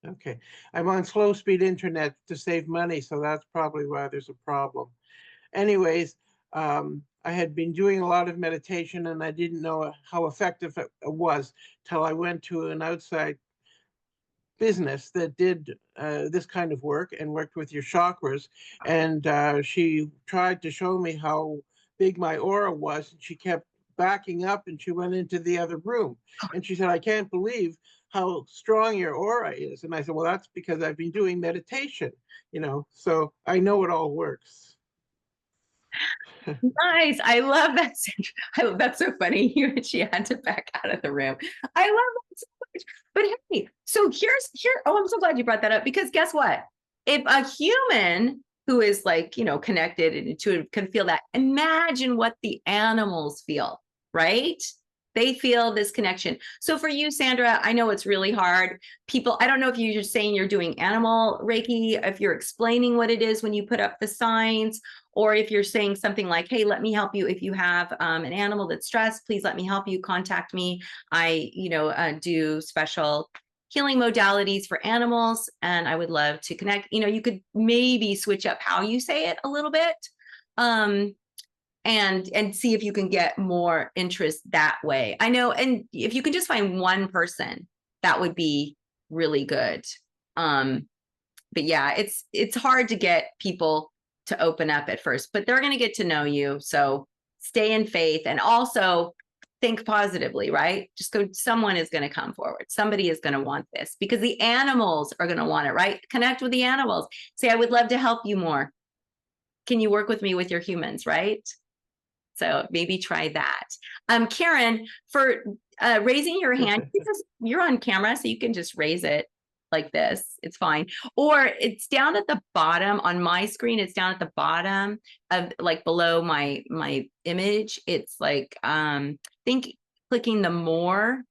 okay. I'm on slow speed internet to save money, so that's probably why there's a problem. Anyways, I had been doing a lot of meditation, and I didn't know how effective it was till I went to an outside business that did this kind of work and worked with your chakras. And she tried to show me how big my aura was. And she kept backing up and she went into the other room. And she said, I can't believe how strong your aura is. And I said, well, that's because I've been doing meditation, so I know it all works. Nice. I love that. That's so funny. She had to back out of the room. I love that so much. But hey, so oh, I'm so glad you brought that up, because guess what? If a human who is like, connected and intuitive can feel that, imagine what the animals feel, right? They feel this connection. So for you, Sandra, I know it's really hard. People, I don't know if you're just saying you're doing animal Reiki, if you're explaining what it is when you put up the signs, or if you're saying something like, hey, let me help you. If you have an animal that's stressed, please let me help you. Contact me. I, do special healing modalities for animals, and I would love to connect. You could maybe switch up how you say it a little bit. And see if you can get more interest that way. I know, and if you can just find one person, that would be really good. But yeah, it's hard to get people to open up at first, but they're going to get to know you. So stay in faith, and also think positively, right? Just go, someone is going to come forward. Somebody is going to want this, because the animals are going to want it, right? Connect with the animals. Say, I would love to help you more. Can you work with me with your humans, right? So maybe try that. Karen, for raising your hand, you're on camera, so you can just raise it like this. It's fine. Or it's down at the bottom on my screen. It's down at the bottom of, like, below my image. It's like, think clicking the more.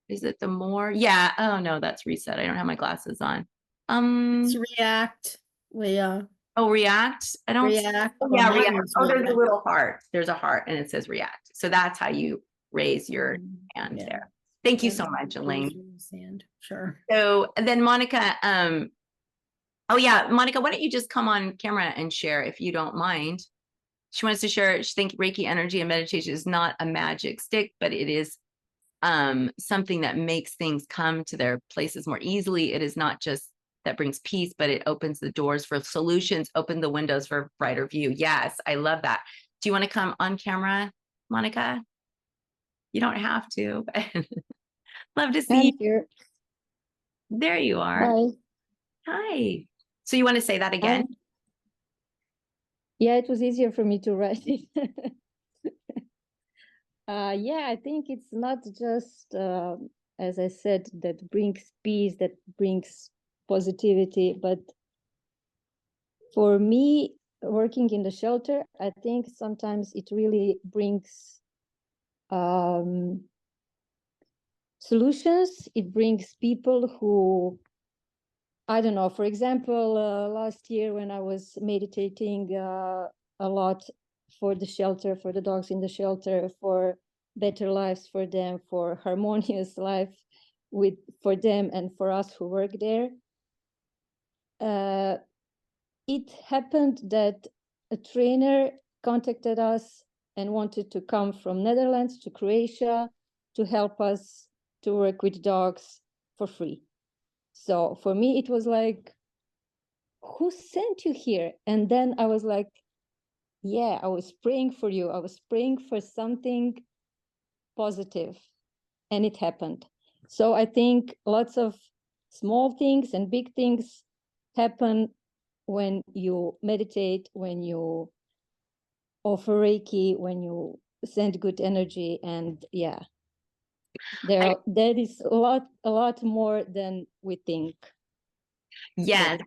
Is it the more? Yeah. Oh no, that's reset. I don't have my glasses on. It's react, Leah. Oh, react. I don't. React. Oh, yeah, react. Oh, there's a little heart. There's a heart, and it says react. So that's how you raise your hand there. Thank you so much, Elaine. Sure. So and then Monica, oh yeah, Monica, why don't you just come on camera and share, if you don't mind? She wants to share. She thinks Reiki energy and meditation is not a magic stick, but it is something that makes things come to their places more easily. It is not just that brings peace, but it opens the doors for solutions, open the windows for a brighter view. Yes, I love that. Do you want to come on camera, Monica? You don't have to, but love to see you. Here. There you are. Hi. Hi. So you want to say that again? Yeah, it was easier for me to write it. Yeah, I think it's not just, as I said, that brings peace, that brings positivity, but for me, working in the shelter, I think sometimes it really brings solutions. It brings people who, I don't know, for example, last year when I was meditating a lot for the shelter, for the dogs in the shelter, for better lives for them, for harmonious life for them and for us who work there. It happened that a trainer contacted us and wanted to come from Netherlands to Croatia to help us to work with dogs for free. So for me, it was like, who sent you here? And then I was like, yeah, I was praying for you. I was praying for something positive, and it happened. So I think lots of small things and big things happen when you meditate, when you offer Reiki, when you send good energy. And yeah, there is a lot more than we think. Yes.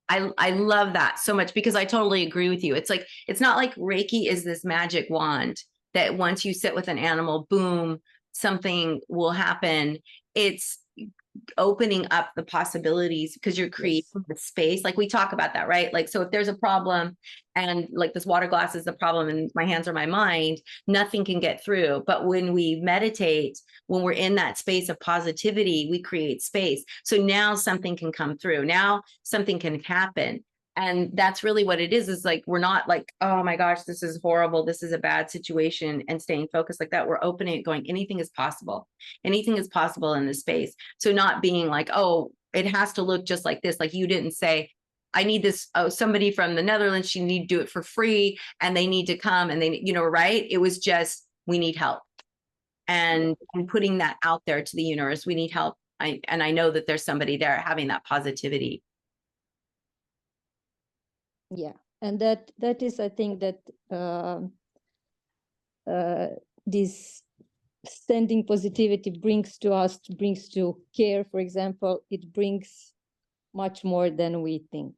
I love that so much, because I totally agree with you. It's like, it's not like Reiki is this magic wand that once you sit with an animal, boom, something will happen. It's opening up the possibilities, because you're creating the space. Like we talk about that, right? Like, so if there's a problem and like this water glass is the problem and my hands are my mind, nothing can get through. But when we meditate, when we're in that space of positivity, we create space. So now something can come through. Now something can happen. And that's really what it is like, we're not like, oh my gosh, this is horrible, this is a bad situation, and staying focused like that. We're opening it, going, anything is possible. Anything is possible in this space. So not being like, oh, it has to look just like this. Like you didn't say, I need this, oh, somebody from the Netherlands, you need to do it for free, and they need to come, and they, you know, right? It was just, we need help. And putting that out there to the universe, we need help. And I know that there's somebody there having that positivity. Yeah, and that is, I think, that this sending positivity brings to us, brings to care, for example, it brings much more than we think.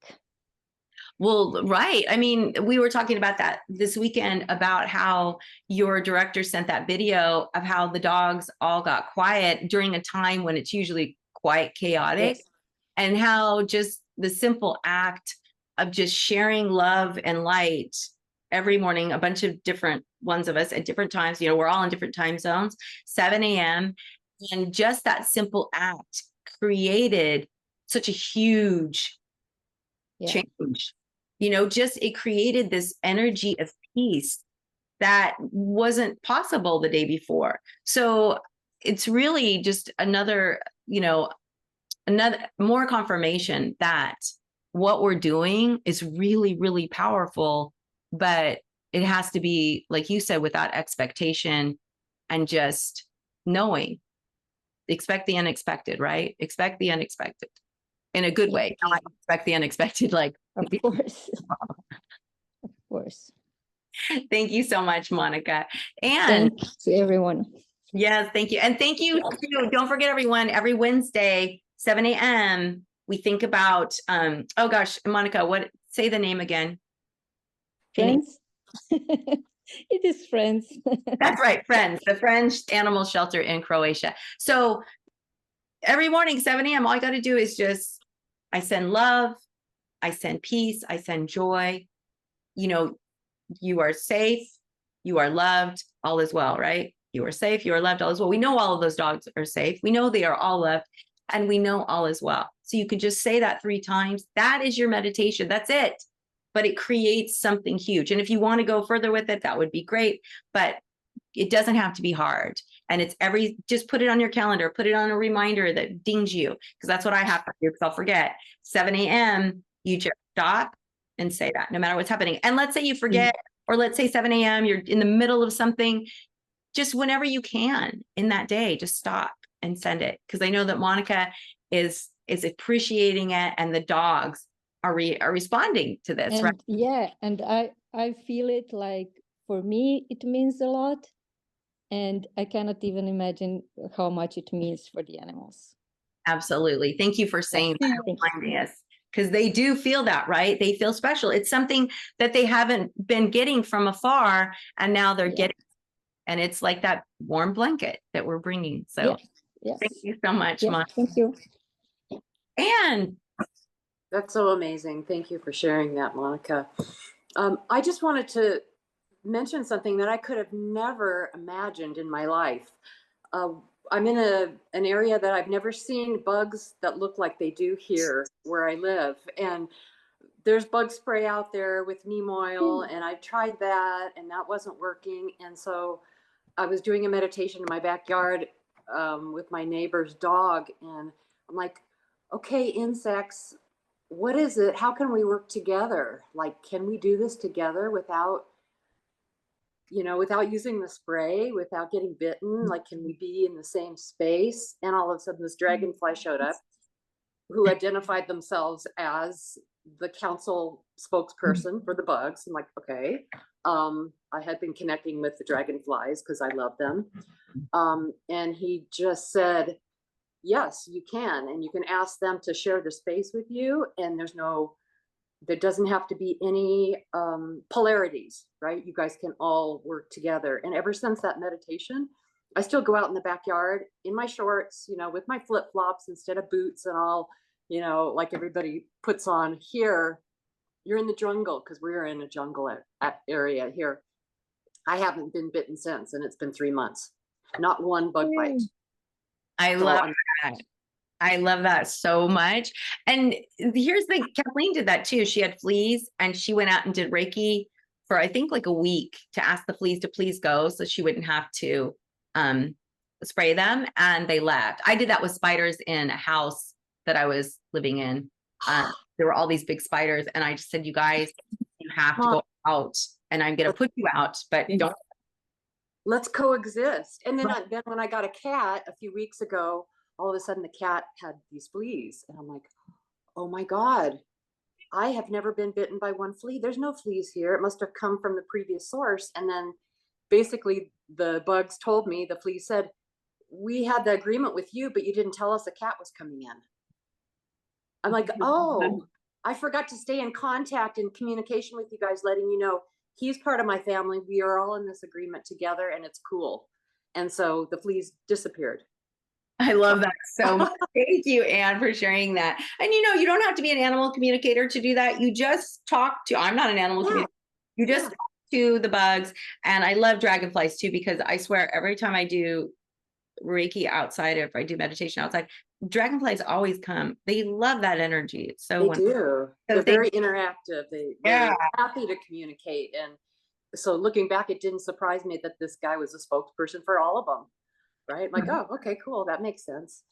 Well, right. I mean, we were talking about that this weekend, about how your director sent that video of how the dogs all got quiet during a time when it's usually quite chaotic. Yes. And how just the simple act of just sharing love and light every morning, a bunch of different ones of us at different times, you know, we're all in different time zones, 7 a.m. And just that simple act created such a huge change. You know, just it created this energy of peace that wasn't possible the day before. So it's really just another, you know, another more confirmation that what we're doing is really, really powerful, but it has to be, like you said, without expectation, and just knowing, expect the unexpected, right? Expect the unexpected in a good way. Not expect the unexpected, like, of course. Of course. Thank you so much, Monica. And thanks everyone. yes, thank you. And thank you too. Don't forget, everyone, every Wednesday, 7 a.m., we think about, oh gosh, Monica, say the name again. Friends. It is Friends. That's right, Friends, the French animal shelter in Croatia. So every morning, 7 a.m., all I got to do is just, I send love, I send peace, I send joy. You know, you are safe, you are loved, all is well, right? You are safe, you are loved, all is well. We know all of those dogs are safe. We know they are all loved, and we know all is well. So you can just say that 3 times. That is your meditation. That's it. But it creates something huge. And if you want to go further with it, that would be great. But it doesn't have to be hard. And it's just put it on your calendar, put it on a reminder that dings you, because that's what I have to do, because I'll forget. 7 a.m., you just stop and say that, no matter what's happening. And let's say you forget, or let's say 7 a.m., you're in the middle of something, just whenever you can in that day, just stop and send it. Because I know that Monica is appreciating it, and the dogs are responding to this, and, right? Yeah, and I feel it, like, for me, it means a lot. And I cannot even imagine how much it means for the animals. Absolutely. Thank you for saying that, reminding us, because they do feel that, right? They feel special. It's something that they haven't been getting from afar, and now they're getting, and it's like that warm blanket that we're bringing. So thank you so much, Monica. Thank you. And that's so amazing. Thank you for sharing that, Monica. I just wanted to mention something that I could have never imagined in my life. I'm in an area that I've never seen bugs that look like they do here where I live. And there's bug spray out there with neem oil, and I've tried that, and that wasn't working. And so I was doing a meditation in my backyard with my neighbor's dog, and I'm like, okay, insects, what is it? How can we work together? Like, can we do this together without, you know, without using the spray, without getting bitten? Like, can we be in the same space? And all of a sudden this dragonfly showed up, who identified themselves as the council spokesperson for the bugs. I'm like, okay. I had been connecting with the dragonflies because I love them. And he just said, yes, you can. And you can ask them to share the space with you. And there doesn't have to be any polarities, right? You guys can all work together. And ever since that meditation, I still go out in the backyard in my shorts, you know, with my flip-flops instead of boots and all, you know, like everybody puts on here. You're in the jungle, because we're in a jungle area here. I haven't been bitten since, and it's been 3 months. Not one bug bite. I love that. I love that so much. And here's the thing, Kathleen did that too. She had fleas and she went out and did Reiki for, I think, like a week to ask the fleas to please go so she wouldn't have to spray them, and they left. I did that with spiders in a house that I was living in. There were all these big spiders, and I just said, you guys, you have to go out, and I'm going to put you out, but don't. Let's coexist. And then, then when I got a cat a few weeks ago, all of a sudden the cat had these fleas, and I'm like, oh my God, I have never been bitten by one flea. There's no fleas here. It must have come from the previous source. And then basically the bugs told me, the fleas said, we had the agreement with you, but you didn't tell us a cat was coming in. I'm like, oh, I forgot to stay in contact and communication with you guys, letting you know he's part of my family. We are all in this agreement together, and it's cool. And so the fleas disappeared. I love that so much. Thank you, Anne, for sharing that. And you don't have to be an animal communicator to do that. You just talk to, I'm not an animal communicator. You just talk to the bugs. And I love dragonflies too, because I swear every time I do Reiki outside, if I do meditation outside, dragonflies always come. They love that energy. It's so wonderful. Do. They're very interactive. They're happy to communicate. And so looking back, it didn't surprise me that this guy was a spokesperson for all of them. Right? I'm like, oh, okay, cool. That makes sense.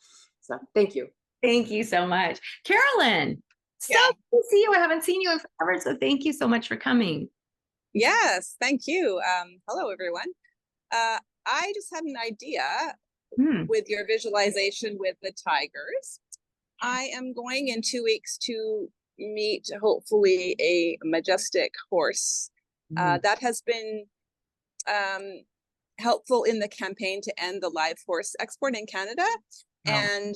So thank you. Thank you so much. Carolyn, so good to see you. I haven't seen you in forever. So thank you so much for coming. Yes, thank you. Hello, everyone. I just had an idea with your visualization with the tigers. I am going in 2 weeks to meet, hopefully, a majestic horse that has been helpful in the campaign to end the live horse export in Canada. And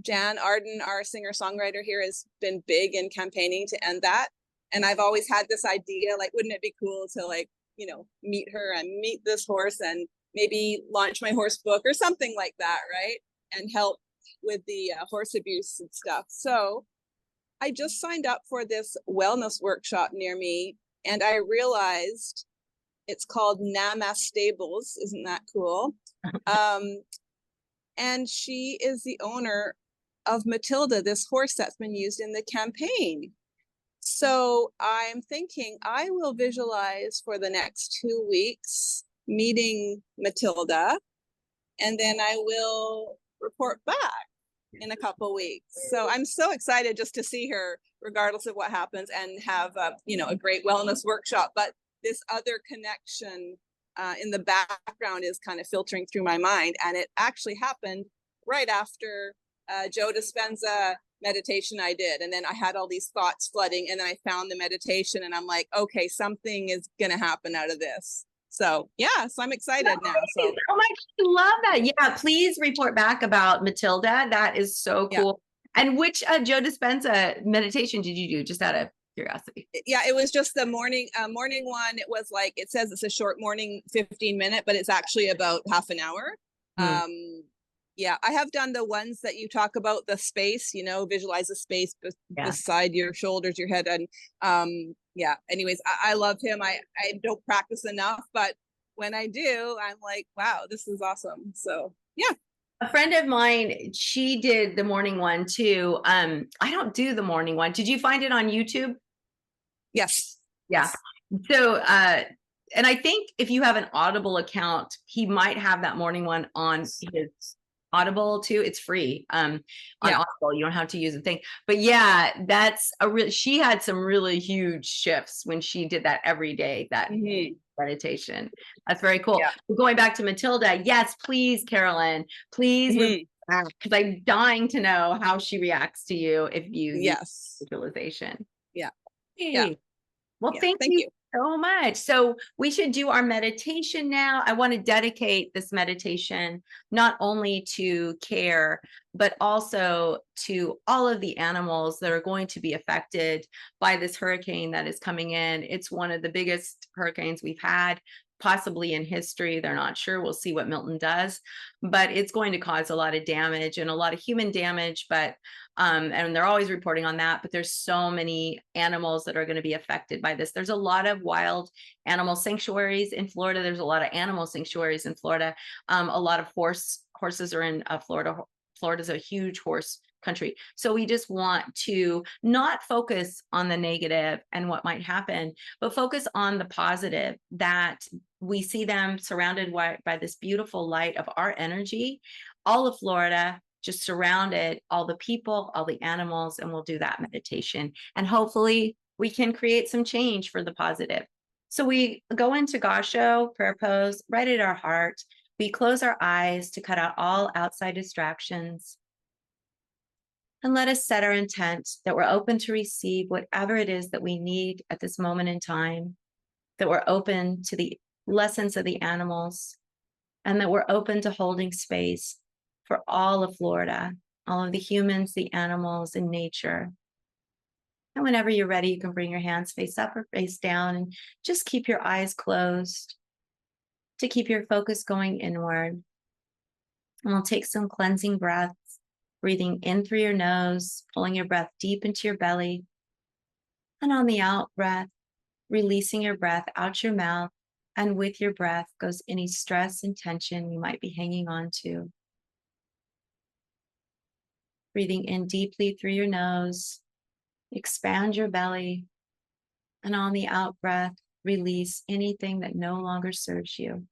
Jan Arden, our singer-songwriter here, has been big in campaigning to end that. And I've always had this idea, like, wouldn't it be cool to, like, meet her and meet this horse and maybe launch my horse book or something like that, right? And help with the horse abuse and stuff. So I just signed up for this wellness workshop near me, and I realized it's called Namastables. Isn't that cool? And she is the owner of Matilda, this horse that's been used in the campaign. So I'm thinking I will visualize for the next 2 weeks meeting Matilda, and then I will report back in a couple weeks. So I'm so excited just to see her, regardless of what happens, and have a great wellness workshop. But this other connection in the background is kind of filtering through my mind. And it actually happened right after Joe Dispenza meditation I did. And then I had all these thoughts flooding, and then I found the meditation, and I'm like, okay, something is going to happen out of this. So yeah, so I'm excited now. So oh my God, I love that. Yeah, please report back about Matilda. That is so cool. Yeah. And which Joe Dispenza meditation did you do? Just out of curiosity. Yeah, it was just the morning one. It was like, it says it's a short morning 15-minute, but it's actually about half an hour. Yeah, I have done the ones that you talk about, the space, visualize the space beside your shoulders, your head. And yeah, anyways, I love him. I don't practice enough, but when I do, I'm like, wow, this is awesome. So yeah. A friend of mine, she did the morning one too. I don't do the morning one. Did you find it on YouTube? Yes. Yeah. So, and I think if you have an Audible account, he might have that morning one on his Audible too. It's free on Audible. You don't have to use the thing. But yeah, that's she had some really huge shifts when she did that every day, that meditation. That's very cool. Yeah. Going back to Matilda, yes, please, Carolyn, please, because I'm dying to know how she reacts to you if you use visualization. Yeah. Hey. Yeah. Well, thank you so much. So we should do our meditation now. I want to dedicate this meditation not only to care, but also to all of the animals that are going to be affected by this hurricane that is coming in. It's one of the biggest hurricanes we've had, possibly in history. They're not sure. We'll see what Milton does, but it's going to cause a lot of damage and a lot of human damage. But and they're always reporting on that, but there's so many animals that are going to be affected by this. There's a lot of wild animal sanctuaries in Florida. There's a lot of animal sanctuaries in Florida. A lot of horses are in Florida Florida's a huge horse country. So we just want to not focus on the negative and what might happen, but focus on the positive, that we see them surrounded by this beautiful light of our energy, all of Florida, just surrounded, all the people, all the animals, and we'll do that meditation. And hopefully we can create some change for the positive. So we go into Gasho, prayer pose, right at our heart. We close our eyes to cut out all outside distractions. And let us set our intent that we're open to receive whatever it is that we need at this moment in time, that we're open to the lessons of the animals, and that we're open to holding space for all of Florida, all of the humans, the animals, and nature. And whenever you're ready, you can bring your hands face up or face down and just keep your eyes closed to keep your focus going inward. And we'll take some cleansing breaths, breathing in through your nose, pulling your breath deep into your belly. And on the out breath, releasing your breath out your mouth. And with your breath goes any stress and tension you might be hanging on to. Breathing in deeply through your nose, expand your belly. And on the out breath, release anything that no longer serves you.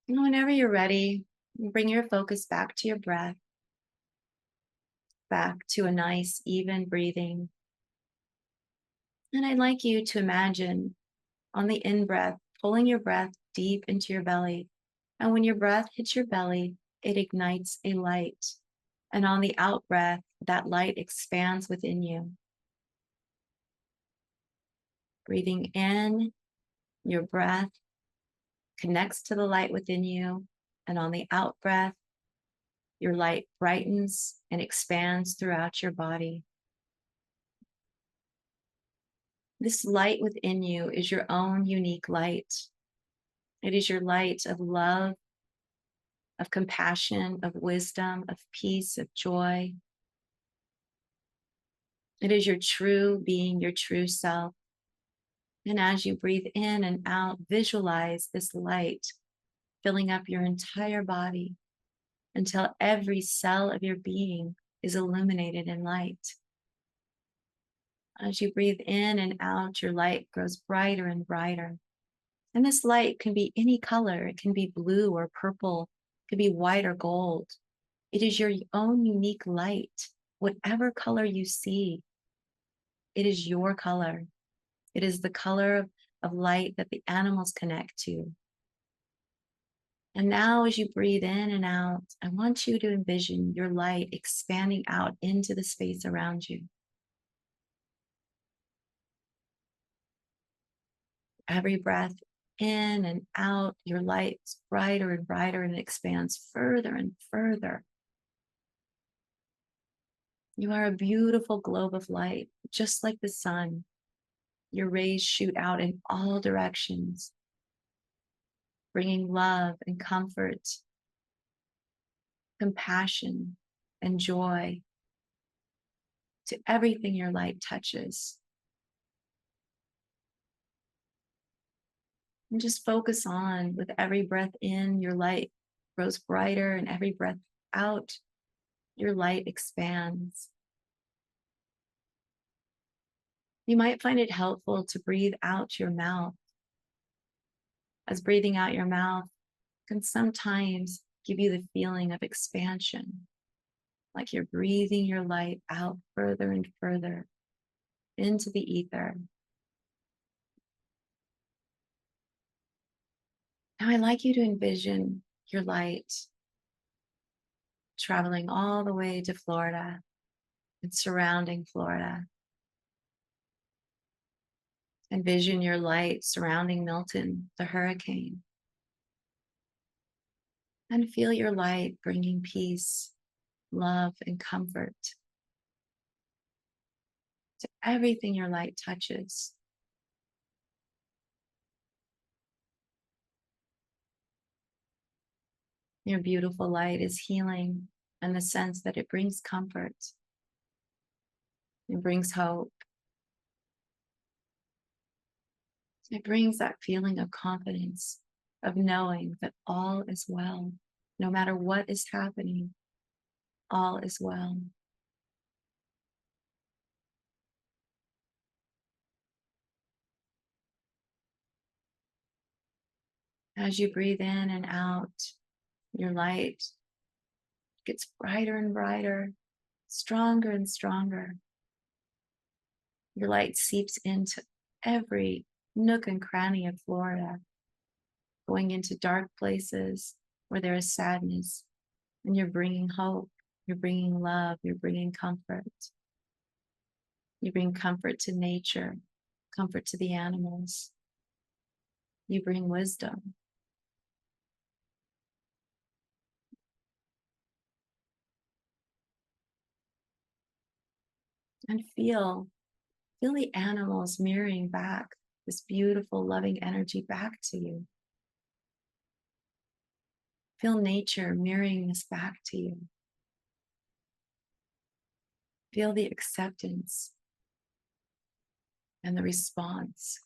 And whenever you're ready, bring your focus back to your breath, back to a nice, even breathing. And I'd like you to imagine on the in-breath, pulling your breath deep into your belly. And when your breath hits your belly, it ignites a light. And on the out-breath, that light expands within you. Breathing in, your breath connects to the light within you. And on the out-breath, your light brightens and expands throughout your body. This light within you is your own unique light. It is your light of love, of compassion, of wisdom, of peace, of joy. It is your true being, your true self. And as you breathe in and out, visualize this light filling up your entire body until every cell of your being is illuminated in light. As you breathe in and out, your light grows brighter and brighter. And this light can be any color. It can be blue or purple. It can be white or gold. It is your own unique light. Whatever color you see, it is your color. It is the color of light that the animals connect to. And now as you breathe in and out, I want you to envision your light expanding out into the space around you. Every breath in and out, your light's brighter and brighter and it expands further and further. You are a beautiful globe of light, just like the sun. Your rays shoot out in all directions, bringing love and comfort, compassion and joy to everything your light touches. And just focus on, with every breath in, your light grows brighter, and every breath out, your light expands. You might find it helpful to breathe out your mouth, as breathing out your mouth can sometimes give you the feeling of expansion, like you're breathing your light out further and further into the ether. Now I'd like you to envision your light traveling all the way to Florida and surrounding Florida. Envision your light surrounding Milton, the hurricane. And feel your light bringing peace, love, and comfort to everything your light touches. Your beautiful light is healing in the sense that it brings comfort. It brings hope. It brings that feeling of confidence of knowing that all is well. No matter what is happening, all is well. As you breathe in and out, your light gets brighter and brighter, stronger and stronger. Your light seeps into every nook and cranny of Florida, going into dark places where there is sadness, and you're bringing hope, you're bringing love, you're bringing comfort. You bring comfort to nature, comfort to the animals. You bring wisdom. And feel the animals mirroring back this beautiful, loving energy back to you. Feel nature mirroring this back to you. Feel the acceptance and the response.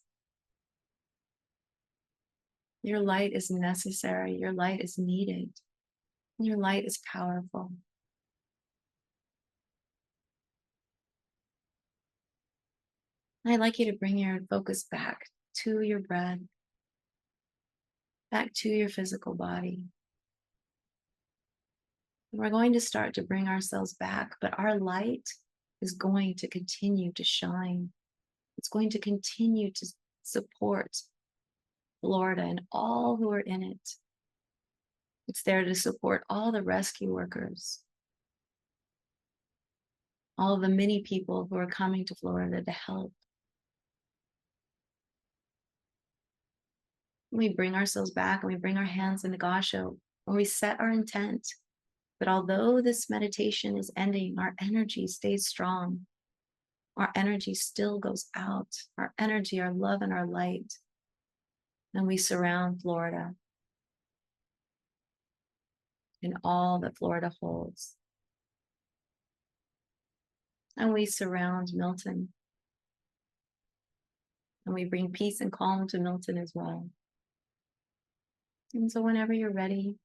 Your light is necessary. Your light is needed. Your light is powerful. I'd like you to bring your focus back to your breath, back to your physical body. We're going to start to bring ourselves back, but our light is going to continue to shine. It's going to continue to support Florida and all who are in it. It's there to support all the rescue workers, all the many people who are coming to Florida to help. We bring ourselves back and we bring our hands into Gasho, and we set our intent that although this meditation is ending, our energy stays strong. Our energy still goes out. Our energy, our love, and our light. And we surround Florida in all that Florida holds. And we surround Milton. And we bring peace and calm to Milton as well. And so whenever you're ready,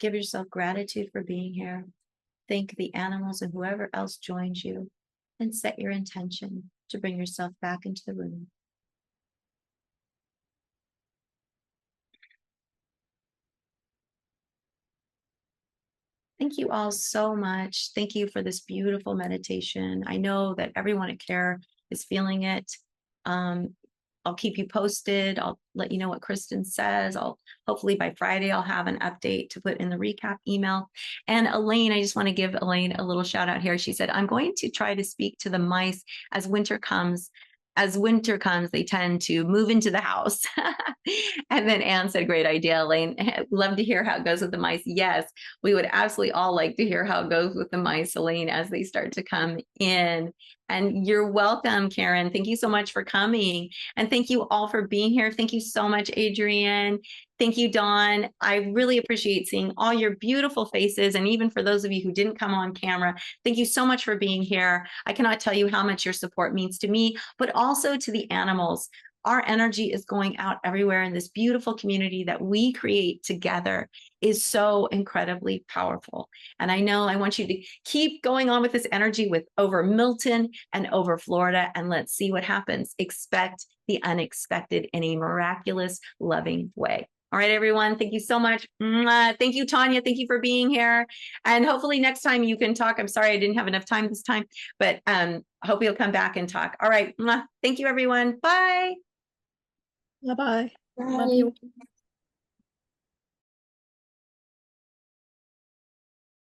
give yourself gratitude for being here. Thank the animals and whoever else joins you, and set your intention to bring yourself back into the room. Thank you all so much. Thank you for this beautiful meditation. I know that everyone at CARE is feeling it. I'll keep you posted. I'll let you know what Kristen says. Hopefully by Friday, I'll have an update to put in the recap email. And Elaine, I just want to give Elaine a little shout out here. She said, I'm going to try to speak to the mice as winter comes. As winter comes, they tend to move into the house. And then Anne said, great idea, Elaine. Love to hear how it goes with the mice. Yes, we would absolutely all like to hear how it goes with the mice, Elaine, as they start to come in. And you're welcome, Karen. Thank you so much for coming. And thank you all for being here. Thank you so much, Adrienne. Thank you, Dawn. I really appreciate seeing all your beautiful faces. And even for those of you who didn't come on camera, thank you so much for being here. I cannot tell you how much your support means to me, but also to the animals. Our energy is going out everywhere, and this beautiful community that we create together is so incredibly powerful. And I know I want you to keep going on with this energy with over Milton and over Florida, and let's see what happens. Expect the unexpected in a miraculous, loving way. All right, everyone. Thank you so much. Thank you, Tanya. Thank you for being here. And hopefully next time you can talk. I'm sorry I didn't have enough time this time, but I hope you'll come back and talk. All right. Thank you, everyone. Bye. Bye-bye. Bye. Love you.